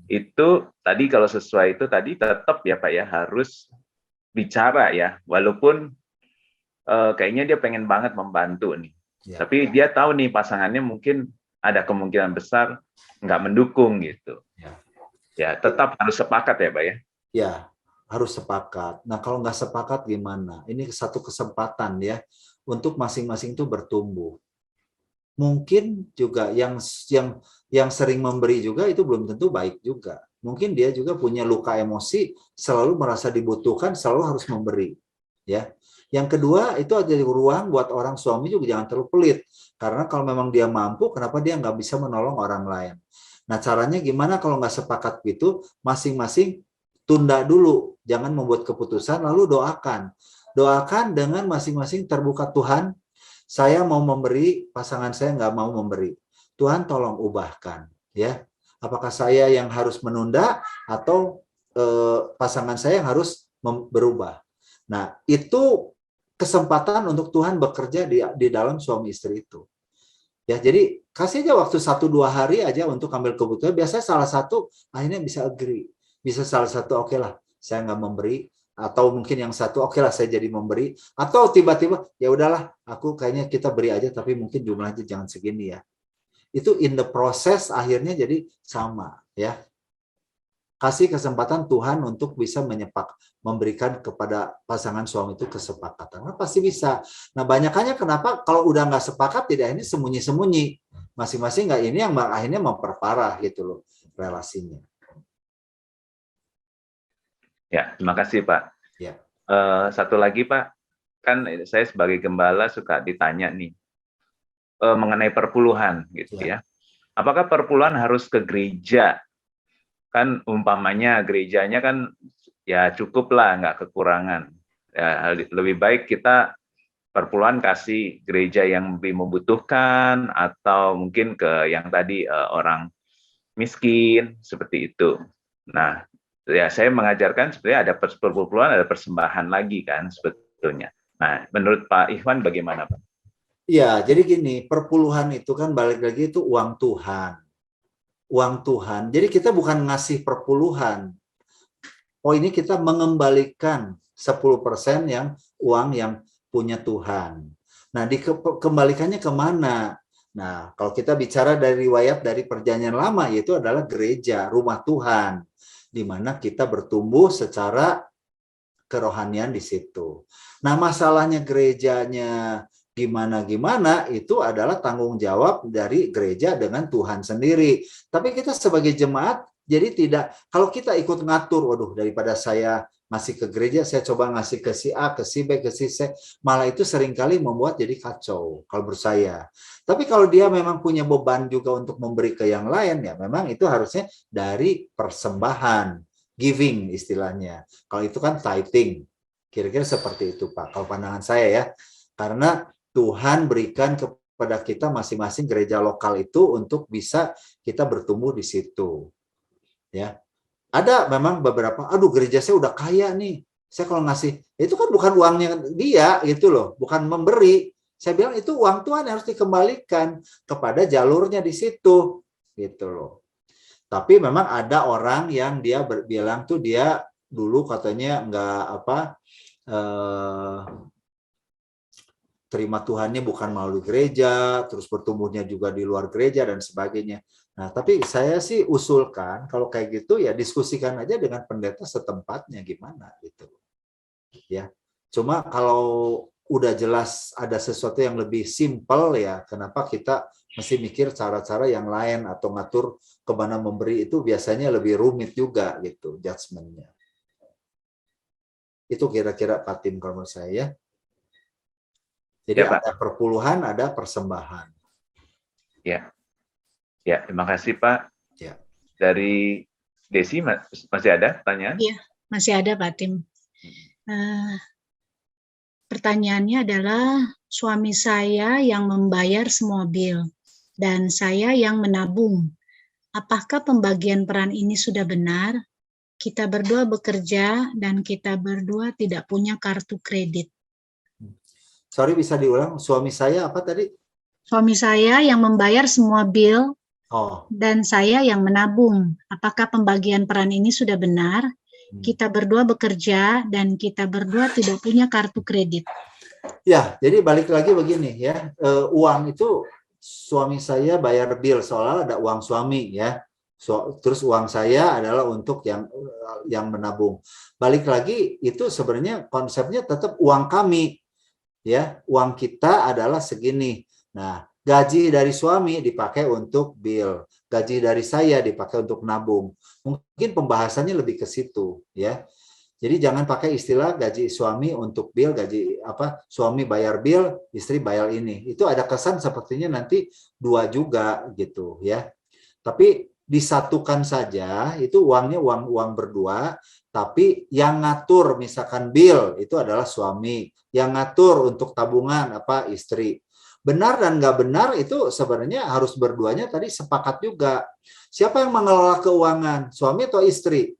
itu tadi kalau sesuai itu tadi tetap ya Pak ya harus bicara ya, walaupun kayaknya dia pengen banget membantu nih, tapi dia tahu nih pasangannya mungkin ada kemungkinan besar nggak mendukung gitu. Ya tetap harus sepakat ya Pak ya. Ya harus sepakat. Nah kalau nggak sepakat gimana? Ini satu kesempatan ya untuk masing-masing itu bertumbuh. Mungkin juga yang sering memberi juga itu belum tentu baik juga. Mungkin dia juga punya luka emosi, selalu merasa dibutuhkan, selalu harus memberi. Ya. Yang kedua itu ada ruang buat orang suami juga jangan terlalu pelit. Karena kalau memang dia mampu, kenapa dia nggak bisa menolong orang lain? Nah caranya gimana kalau nggak sepakat gitu, masing-masing tunda dulu, jangan membuat keputusan lalu doakan. Doakan dengan masing-masing terbuka, Tuhan, saya mau memberi, pasangan saya nggak mau memberi. Tuhan tolong ubahkan, ya. Apakah saya yang harus menunda atau pasangan saya yang harus berubah? Nah, itu kesempatan untuk Tuhan bekerja di dalam suami istri itu. Ya, jadi kasih aja waktu 1-2 hari aja untuk ambil kebutuhan. Biasanya salah satu akhirnya bisa agree. Bisa salah satu oke lah, saya nggak memberi. Atau mungkin yang satu oke lah saya jadi memberi. Atau tiba-tiba ya udahlah, aku kayaknya kita beri aja tapi mungkin jumlahnya jangan segini ya. Itu in the process akhirnya jadi sama ya. Kasih kesempatan Tuhan untuk bisa memberikan kepada pasangan suami itu kesepakatan. Nah, pasti bisa. Nah, banyakannya kenapa kalau udah nggak sepakat tidak ini sembunyi-sembunyi. Masing-masing nggak ini yang akhirnya memperparah gitu loh relasinya. Ya, terima kasih Pak. Ya. Satu lagi Pak, kan saya sebagai gembala suka ditanya nih mengenai perpuluhan gitu ya. Apakah perpuluhan harus ke gereja? Kan umpamanya gerejanya kan ya cukup lah, nggak kekurangan. Ya, lebih baik kita perpuluhan kasih gereja yang lebih membutuhkan atau mungkin ke yang tadi orang miskin seperti itu. Nah, ya saya mengajarkan sebenarnya ada perpuluhan, ada persembahan lagi kan sebetulnya. Nah, menurut Pak Ikhwan bagaimana Pak? Ya, jadi gini, perpuluhan itu kan balik lagi itu uang Tuhan. Uang Tuhan. Jadi kita bukan ngasih perpuluhan. Oh, ini kita mengembalikan 10% yang uang yang punya Tuhan. Nah, dikembalikannya kemana? Nah, kalau kita bicara dari riwayat dari Perjanjian Lama, yaitu adalah gereja, rumah Tuhan, di mana kita bertumbuh secara kerohanian di situ. Nah, masalahnya gerejanya gimana itu adalah tanggung jawab dari gereja dengan Tuhan sendiri. Tapi kita sebagai jemaat jadi tidak, kalau kita ikut ngatur, waduh daripada saya masih ke gereja, saya coba ngasih ke si A, ke si B, ke si C, malah itu seringkali membuat jadi kacau kalau menurut saya. Tapi kalau dia memang punya beban juga untuk memberi ke yang lain, ya memang itu harusnya dari persembahan, giving istilahnya. Kalau itu kan tithing, kira-kira seperti itu Pak, kalau pandangan saya ya. Karena Tuhan berikan kepada kita masing-masing gereja lokal itu untuk bisa kita bertumbuh di situ. Ya. Ada memang beberapa, aduh gereja saya udah kaya nih. Saya kalau ngasih, itu kan bukan uangnya dia gitu loh, bukan memberi. Saya bilang itu uang Tuhan harus dikembalikan kepada jalurnya di situ gitu loh. Tapi memang ada orang yang dia bilang tuh dia dulu katanya nggak terima Tuhannya bukan melalui gereja, terus bertumbuhnya juga di luar gereja dan sebagainya. Nah, tapi saya sih usulkan kalau kayak gitu ya diskusikan aja dengan pendeta setempatnya gimana gitu. Ya. Cuma kalau udah jelas ada sesuatu yang lebih simpel ya, kenapa kita mesti mikir cara-cara yang lain atau ngatur kemana memberi itu biasanya lebih rumit juga gitu judgement-nya. Itu kira-kira Pak Tim kalau menurut saya ya. Jadi ya, ada perpuluhan, ada persembahan. Ya, ya terima kasih Pak. Ya. Dari Desi masih ada pertanyaan? Iya, masih ada Pak Tim. Pertanyaannya adalah suami saya yang membayar semua bil dan saya yang menabung. Apakah pembagian peran ini sudah benar? Kita berdua bekerja dan kita berdua tidak punya kartu kredit. Sorry, bisa diulang. Suami saya apa tadi? Suami saya yang membayar semua bil dan saya yang menabung. Apakah pembagian peran ini sudah benar? Kita berdua bekerja dan kita berdua tidak punya kartu kredit. Ya, jadi balik lagi begini ya. Uang itu suami saya bayar bil seolah ada uang suami ya. Terus uang saya adalah untuk yang menabung. Balik lagi itu sebenarnya konsepnya tetap uang kami. Ya, uang kita adalah segini. Nah, gaji dari suami dipakai untuk bil, gaji dari saya dipakai untuk nabung. Mungkin pembahasannya lebih ke situ, ya. Jadi jangan pakai istilah gaji suami untuk bil, gaji suami bayar bil, istri bayar ini. Itu ada kesan sepertinya nanti dua juga gitu, ya. Tapi disatukan saja, itu uangnya uang berdua, tapi yang ngatur misalkan bil itu adalah suami, yang ngatur untuk tabungan istri. Benar dan nggak benar itu sebenarnya harus berduanya tadi sepakat juga. Siapa yang mengelola keuangan, suami atau istri?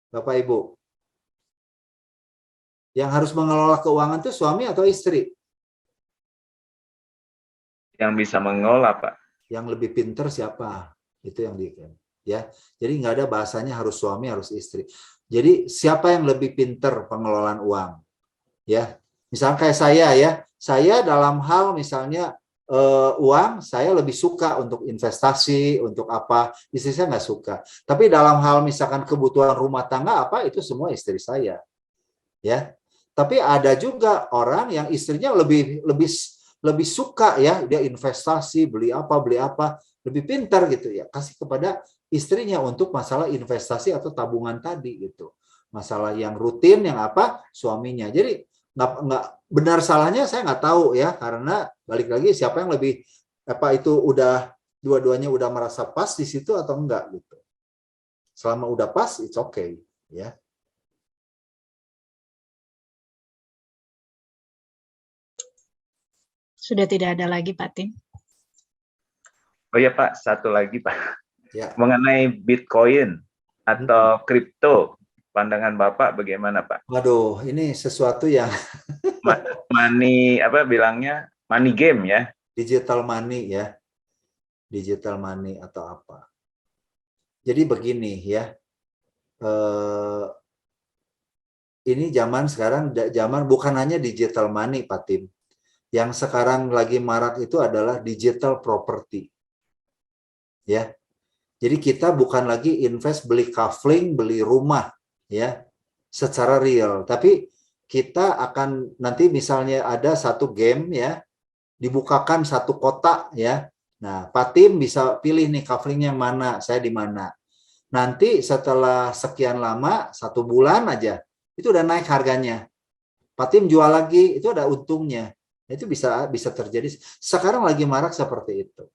Bapak Ibu. Yang harus mengelola keuangan itu suami atau istri? Yang bisa mengelola, Pak. Yang lebih pinter siapa? Itu yang ya. Jadi nggak ada bahasanya harus suami, harus istri. Jadi siapa yang lebih pinter pengelolaan uang? Ya, misalnya kayak saya ya. Saya dalam hal misalnya uang, saya lebih suka untuk investasi, untuk apa. Istri saya nggak suka. Tapi dalam hal misalkan kebutuhan rumah tangga apa, itu semua istri saya. Ya. Tapi ada juga orang yang istrinya lebih suka ya, dia investasi, beli apa, lebih pintar gitu ya, kasih kepada istrinya untuk masalah investasi atau tabungan tadi gitu. Masalah yang rutin yang apa, suaminya. Jadi nggak benar salahnya saya nggak tahu ya, karena balik lagi siapa yang lebih apa itu udah dua-duanya udah merasa pas di situ atau enggak gitu. Selama udah pas, it's okay ya. Sudah tidak ada lagi, Pak Tim. Oh ya Pak, satu lagi Pak. Ya. Mengenai Bitcoin atau kripto, pandangan Bapak bagaimana Pak? Waduh, ini sesuatu yang money apa bilangnya money game ya? digital money ya. Digital money atau apa. Jadi begini ya. Ini zaman sekarang bukan hanya digital money Pak Tim. Yang sekarang lagi marak itu adalah digital property. Ya. Jadi kita bukan lagi invest beli kafling, beli rumah ya secara real, tapi kita akan nanti misalnya ada satu game ya, dibukakan satu kotak ya. Nah, Pak Tim bisa pilih nih kaflingnya yang mana, saya di mana. Nanti setelah sekian lama, 1 bulan aja, itu udah naik harganya. Pak Tim jual lagi, itu ada untungnya. Itu bisa terjadi. Sekarang lagi marak seperti itu.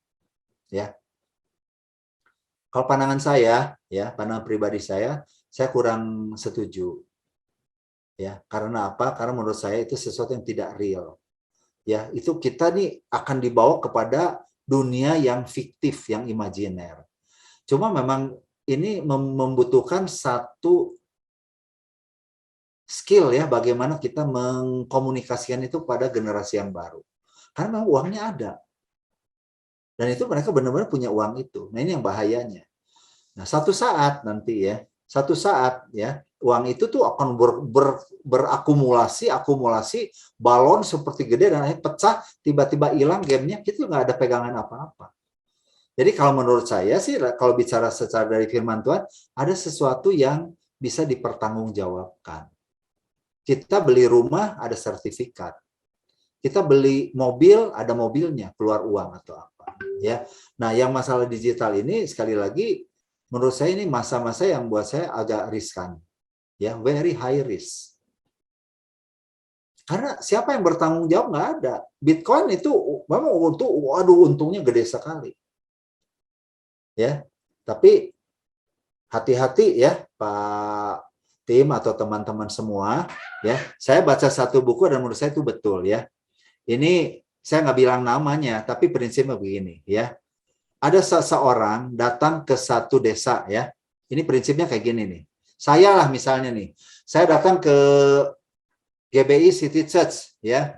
Ya. Kalau pandangan saya, ya, pandangan pribadi saya kurang setuju. Ya, karena apa? Karena menurut saya itu sesuatu yang tidak real. Ya, itu kita nih akan dibawa kepada dunia yang fiktif, yang imajiner. Cuma memang ini membutuhkan satu skill ya, bagaimana kita mengkomunikasikan itu pada generasi yang baru. Karena memang uangnya ada. Dan itu mereka benar-benar punya uang itu. Nah, ini yang bahayanya. Nah, satu saat nanti ya, uang itu tuh akan berakumulasi, balon seperti gede dan akhirnya pecah, tiba-tiba hilang gamenya, itu nggak ada pegangan apa-apa. Jadi kalau menurut saya sih, kalau bicara secara dari firman Tuhan, ada sesuatu yang bisa dipertanggungjawabkan. Kita beli rumah, ada sertifikat. Kita beli mobil, ada mobilnya, keluar uang atau apa. Ya. Nah, yang masalah digital ini, sekali lagi, menurut saya ini masa-masa yang buat saya agak riskan. Ya, very high risk. Karena siapa yang bertanggung jawab nggak ada. Bitcoin itu memang untungnya gede sekali. Ya, tapi hati-hati ya Pak Tim atau teman-teman semua. Ya, saya baca satu buku dan menurut saya itu betul ya. Ini saya nggak bilang namanya, tapi prinsipnya begini ya. Ada seseorang datang ke satu desa ya. Ini prinsipnya kayak gini nih. Saya lah misalnya nih, saya datang ke GBI City Church ya.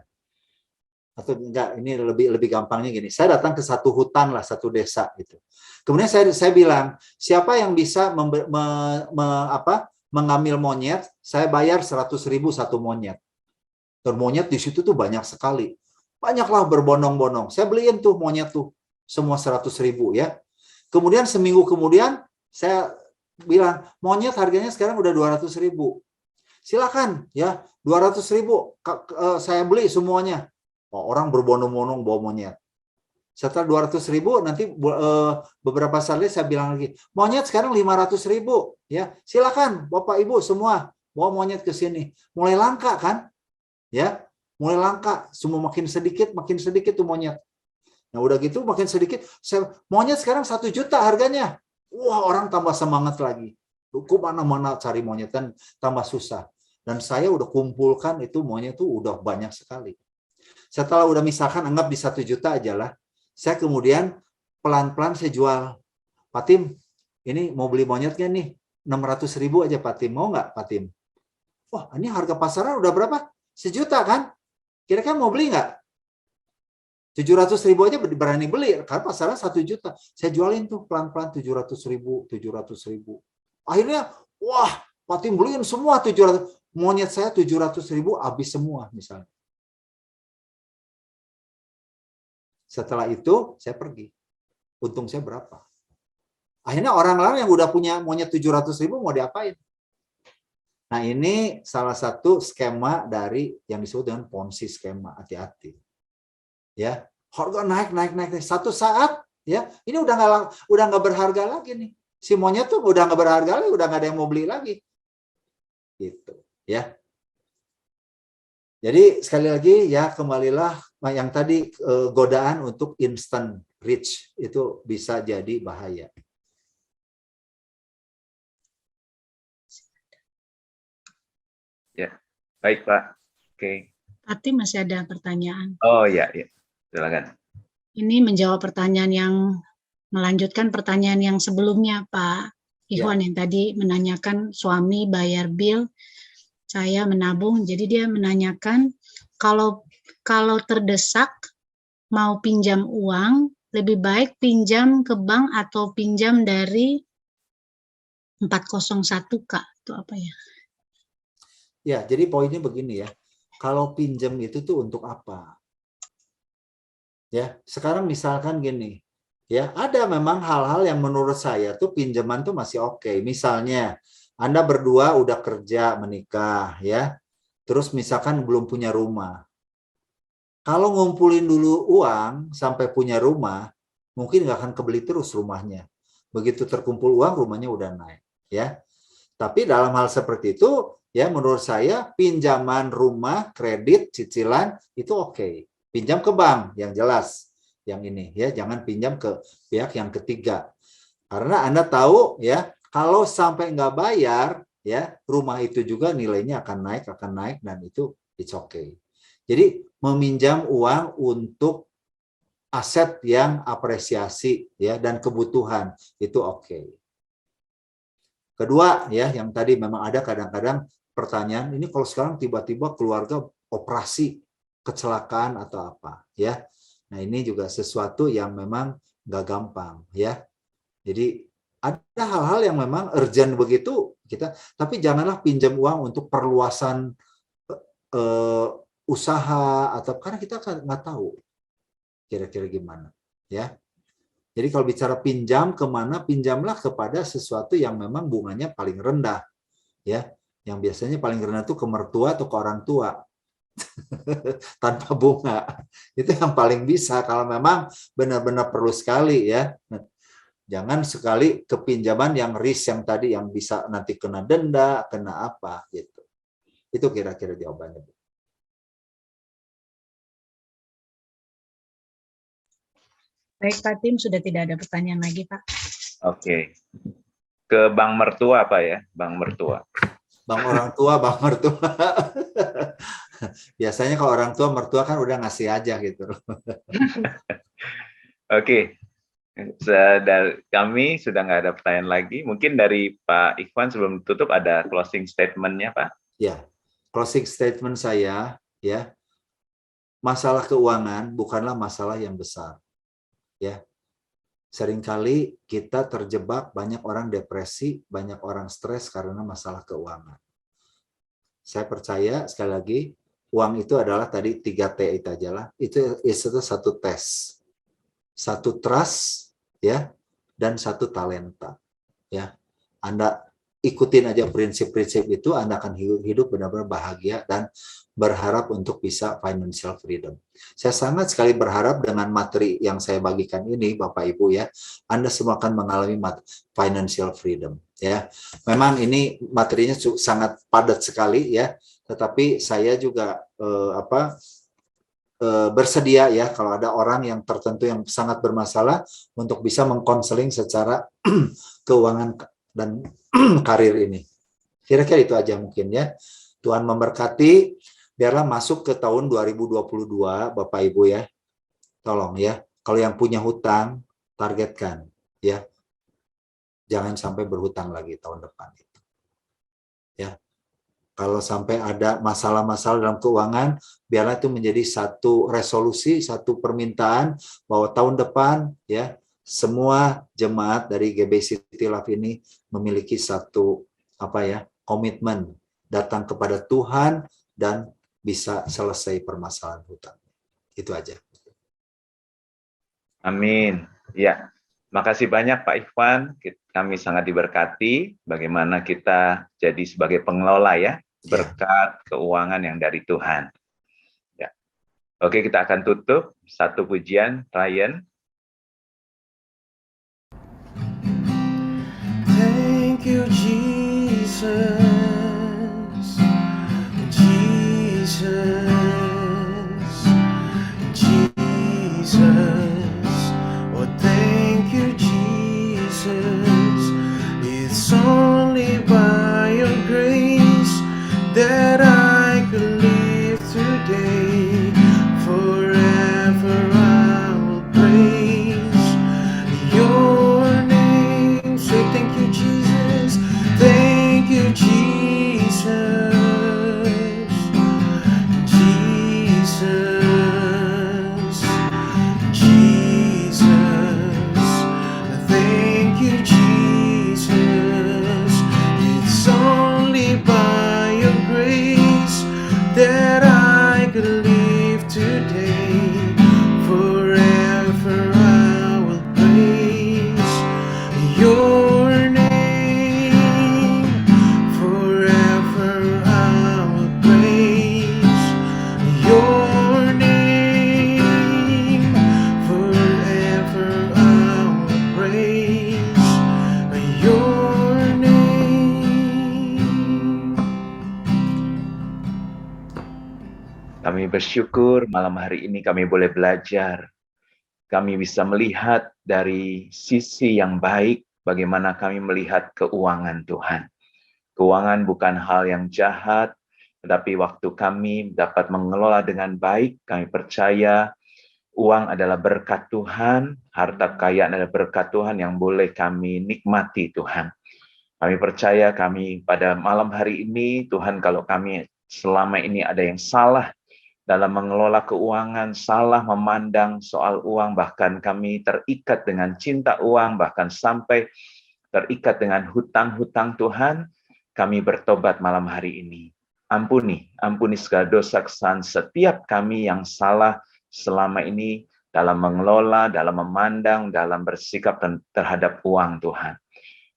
Atau enggak, ini lebih gampangnya gini. Saya datang ke satu hutan lah, satu desa gitu. Kemudian saya bilang, siapa yang bisa mengambil monyet, saya bayar 100.000 satu monyet. Dan monyet di situ tuh banyak sekali. Banyaklah berbondong-bondong. Saya beliin tuh monyet tuh. Semua 100.000 ya. Kemudian seminggu kemudian saya bilang, monyet harganya sekarang udah 200.000. Silakan ya, 200.000 saya beli semuanya. Oh, orang berbondong-bondong bawa monyet. Setelah 200.000 nanti beberapa saat lagi saya bilang lagi, monyet sekarang 500.000 ya. Silakan Bapak Ibu semua bawa monyet ke sini. Mulai langka kan? Ya, mulai langka, semua makin sedikit tuh monyet. Nah udah gitu makin sedikit, monyet sekarang 1 juta harganya. Wah, orang tambah semangat lagi. Ke mana-mana cari monyet dan tambah susah. Dan saya udah kumpulkan itu monyet tuh udah banyak sekali. Setelah udah misalkan anggap di 1 juta aja lah, saya kemudian pelan-pelan saya jual. Pak Tim, ini mau beli monyetnya nih, 600.000 aja Pak Tim, mau nggak Pak Tim? Wah, ini harga pasaran udah berapa? 1 juta kan? Kira-kira mau beli nggak? 700.000 aja berani beli, karena pasaran 1 juta. Saya jualin tuh pelan-pelan 700.000, 700.000. Akhirnya, wah, Pak Tim beliin semua 700. Monyet saya 700.000 habis semua misalnya. Setelah itu saya pergi. Untung saya berapa? Akhirnya orang lain yang udah punya monyet 700.000 mau diapain? Nah, ini salah satu skema dari yang disebut dengan Ponzi skema. Hati-hati. Ya, harga naik. Satu saat, ya, ini udah nggak berharga lagi nih. Si monyet tuh udah nggak berharga lagi, udah nggak ada yang mau beli lagi. Gitu, ya. Jadi sekali lagi ya kembalilah yang tadi godaan untuk instant rich itu bisa jadi bahaya. Ya, baik Pak. Oke. Tapi masih ada pertanyaan. Oh ya, silakan. Ini menjawab pertanyaan yang melanjutkan pertanyaan yang sebelumnya Pak Ikhwan yang tadi menanyakan suami bayar bill, saya menabung. Jadi dia menanyakan kalau terdesak mau pinjam uang, lebih baik pinjam ke bank atau pinjam dari 401 Kak, itu apa ya? Ya, jadi poinnya begini ya. Kalau pinjam itu tuh untuk apa? Ya, sekarang misalkan gini. Ya, ada memang hal-hal yang menurut saya tuh pinjaman tuh masih oke. Misalnya, Anda berdua udah kerja, menikah, ya. Terus misalkan belum punya rumah. Kalau ngumpulin dulu uang sampai punya rumah, mungkin nggak akan kebeli terus rumahnya. Begitu terkumpul uang, rumahnya udah naik, ya. Tapi dalam hal seperti itu, ya menurut saya pinjaman rumah, kredit, cicilan itu oke. Pinjam ke bank yang jelas, yang ini ya, jangan pinjam ke pihak yang ketiga. Karena Anda tahu ya, kalau sampai nggak bayar, ya rumah itu juga nilainya akan naik dan itu it's okay. Jadi meminjam uang untuk aset yang apresiasi ya dan kebutuhan itu oke. Kedua ya, yang tadi memang ada kadang-kadang pertanyaan, ini kalau sekarang tiba-tiba keluarga operasi kecelakaan atau apa ya. Nah, ini juga sesuatu yang memang nggak gampang ya. Jadi ada hal-hal yang memang urgent begitu kita, tapi janganlah pinjam uang untuk perluasan usaha atau karena kita nggak tahu kira-kira gimana ya. Jadi kalau bicara pinjam kemana, pinjamlah kepada sesuatu yang memang bunganya paling rendah ya. Yang biasanya paling rendah itu ke mertua atau ke orang tua tanpa bunga. Itu yang paling bisa kalau memang benar-benar perlu sekali ya. Jangan sekali kepinjaman yang risk yang tadi yang bisa nanti kena denda, kena apa gitu. Itu kira-kira jawabannya. Baik Pak Tim, sudah tidak ada pertanyaan lagi Pak. Oke. Ke bank mertua Pak ya, bank mertua. Bang orang tua, bang mertua. Biasanya kalau orang tua, mertua kan udah ngasih aja gitu. Oke. Kami sudah nggak ada pertanyaan lagi. Mungkin dari Pak Ikhwan sebelum tutup ada closing statement-nya Pak. Ya, closing statement saya ya, masalah keuangan bukanlah masalah yang besar. Ya, seringkali kita terjebak, banyak orang depresi, banyak orang stres karena masalah keuangan. Saya percaya sekali lagi, uang itu adalah tadi 3T itu aja lah. Itu satu tes, satu trust, ya, dan satu talenta. Ya, Anda ikutin aja prinsip-prinsip itu, Anda akan hidup benar-benar bahagia dan berharap untuk bisa financial freedom. Saya sangat sekali berharap dengan materi yang saya bagikan ini, Bapak Ibu ya, Anda semua akan mengalami financial freedom. Ya, memang ini materinya sangat padat sekali ya, tetapi saya juga bersedia ya kalau ada orang yang tertentu yang sangat bermasalah untuk bisa mengkonseling secara keuangan dan karir ini. Kira-kira itu aja mungkin ya. Tuhan memberkati. Biarlah masuk ke tahun 2022, Bapak Ibu ya. Tolong ya. Kalau yang punya hutang, targetkan ya. Jangan sampai berhutang lagi tahun depan itu. Ya. Kalau sampai ada masalah-masalah dalam keuangan, biarlah itu menjadi satu resolusi, satu permintaan bahwa tahun depan ya semua jemaat dari GBI City Love ini memiliki satu komitmen datang kepada Tuhan dan bisa selesai permasalahan hutang. Itu aja. Amin. Ya, makasih banyak Pak Ikhwan. Kami sangat diberkati bagaimana kita jadi sebagai pengelola ya, berkat keuangan yang dari Tuhan. Ya. Oke, kita akan tutup satu pujian, Ryan. Thank you, Jesus. Jesus, oh thank you, Jesus. It's only by your grace that I could live today. Forever I will praise your name. Say thank you, Jesus. Thank you, Jesus. That I could live today. Forever I will praise your name. Forever I will praise your name. Forever I will praise your name. Kami bersyukur malam hari ini kami boleh belajar. Kami bisa melihat dari sisi yang baik bagaimana kami melihat keuangan Tuhan. Keuangan bukan hal yang jahat, tetapi waktu kami dapat mengelola dengan baik, kami percaya uang adalah berkat Tuhan, harta kekayaan adalah berkat Tuhan yang boleh kami nikmati Tuhan. Kami percaya kami pada malam hari ini, Tuhan, kalau kami selama ini ada yang salah dalam mengelola keuangan, salah memandang soal uang, bahkan kami terikat dengan cinta uang, bahkan sampai terikat dengan hutang-hutang Tuhan, kami bertobat malam hari ini. Ampuni segala dosa kesalahan setiap kami yang salah selama ini dalam mengelola, dalam memandang, dalam bersikap terhadap uang Tuhan.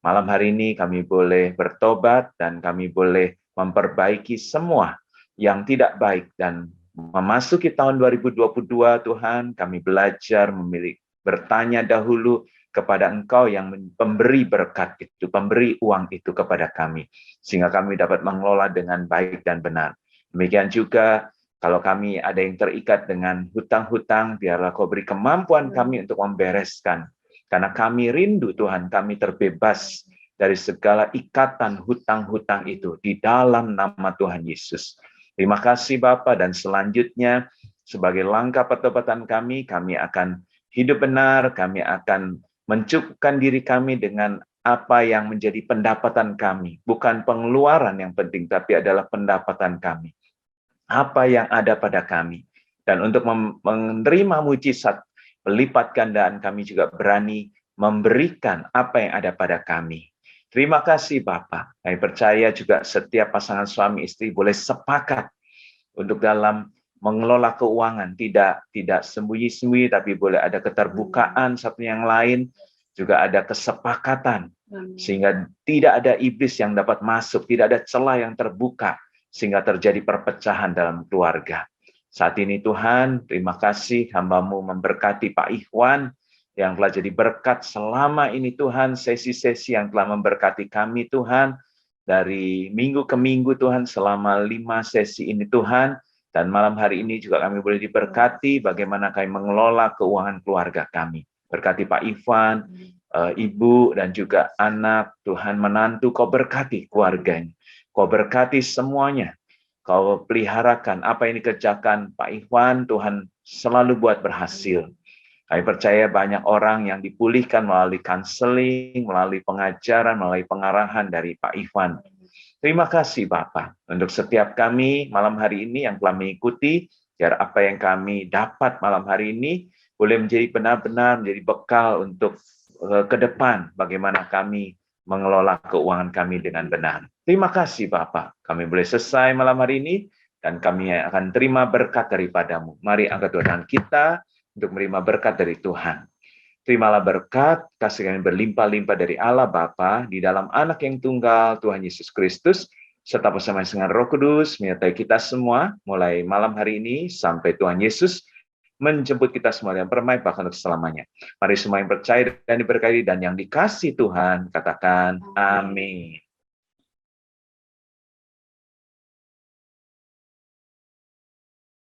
Malam hari ini kami boleh bertobat dan kami boleh memperbaiki semua yang tidak baik, dan memasuki tahun 2022 Tuhan, kami belajar bertanya dahulu kepada Engkau yang pemberi berkat itu, pemberi uang itu kepada kami, sehingga kami dapat mengelola dengan baik dan benar. Demikian juga kalau kami ada yang terikat dengan hutang-hutang, biarlah Kau beri kemampuan kami untuk membereskan, karena kami rindu Tuhan, kami terbebas dari segala ikatan hutang-hutang itu di dalam nama Tuhan Yesus. Terima kasih Bapa, dan selanjutnya sebagai langkah pertobatan kami akan hidup benar, kami akan mencukupkan diri kami dengan apa yang menjadi pendapatan kami. Bukan pengeluaran yang penting, tapi adalah pendapatan kami. Apa yang ada pada kami. Dan untuk menerima mujizat, melipat gandaan, kami juga berani memberikan apa yang ada pada kami. Terima kasih Bapak. Kami percaya juga setiap pasangan suami istri boleh sepakat untuk dalam mengelola keuangan, tidak sembunyi-sembunyi, tapi boleh ada keterbukaan satu yang lain, juga ada kesepakatan, sehingga tidak ada iblis yang dapat masuk, tidak ada celah yang terbuka, sehingga terjadi perpecahan dalam keluarga. Saat ini Tuhan, terima kasih hamba-Mu memberkati Pak Ikhwan, yang telah jadi berkat selama ini Tuhan, sesi-sesi yang telah memberkati kami Tuhan, dari minggu ke minggu Tuhan, selama 5 sesi ini Tuhan, dan malam hari ini juga kami boleh diberkati bagaimana kami mengelola keuangan keluarga kami. Berkati Pak Ivan, Ibu, dan juga anak, Tuhan menantu, Kau berkati keluarganya, Kau berkati semuanya, Kau peliharakan apa yang dikerjakan Pak Ivan, Tuhan selalu buat berhasil. Kami percaya banyak orang yang dipulihkan melalui konseling, melalui pengajaran, melalui pengarahan dari Pak Ivan. Terima kasih Bapa untuk setiap kami malam hari ini yang telah mengikuti, biar apa yang kami dapat malam hari ini boleh menjadi benar-benar menjadi bekal untuk ke depan bagaimana kami mengelola keuangan kami dengan benar. Terima kasih Bapa, kami boleh selesai malam hari ini dan kami akan terima berkat daripadamu. Mari angkat dua tangan kita untuk menerima berkat dari Tuhan. Terimalah berkat, kasih kami berlimpah-limpah dari Allah Bapa di dalam Anak yang tunggal, Tuhan Yesus Kristus, serta bersama dengan Roh Kudus, menyertai kita semua, mulai malam hari ini sampai Tuhan Yesus menjemput kita semua yang permai bahkan untuk selamanya. Mari semua yang percaya dan diberkati dan yang dikasihi Tuhan, katakan amin.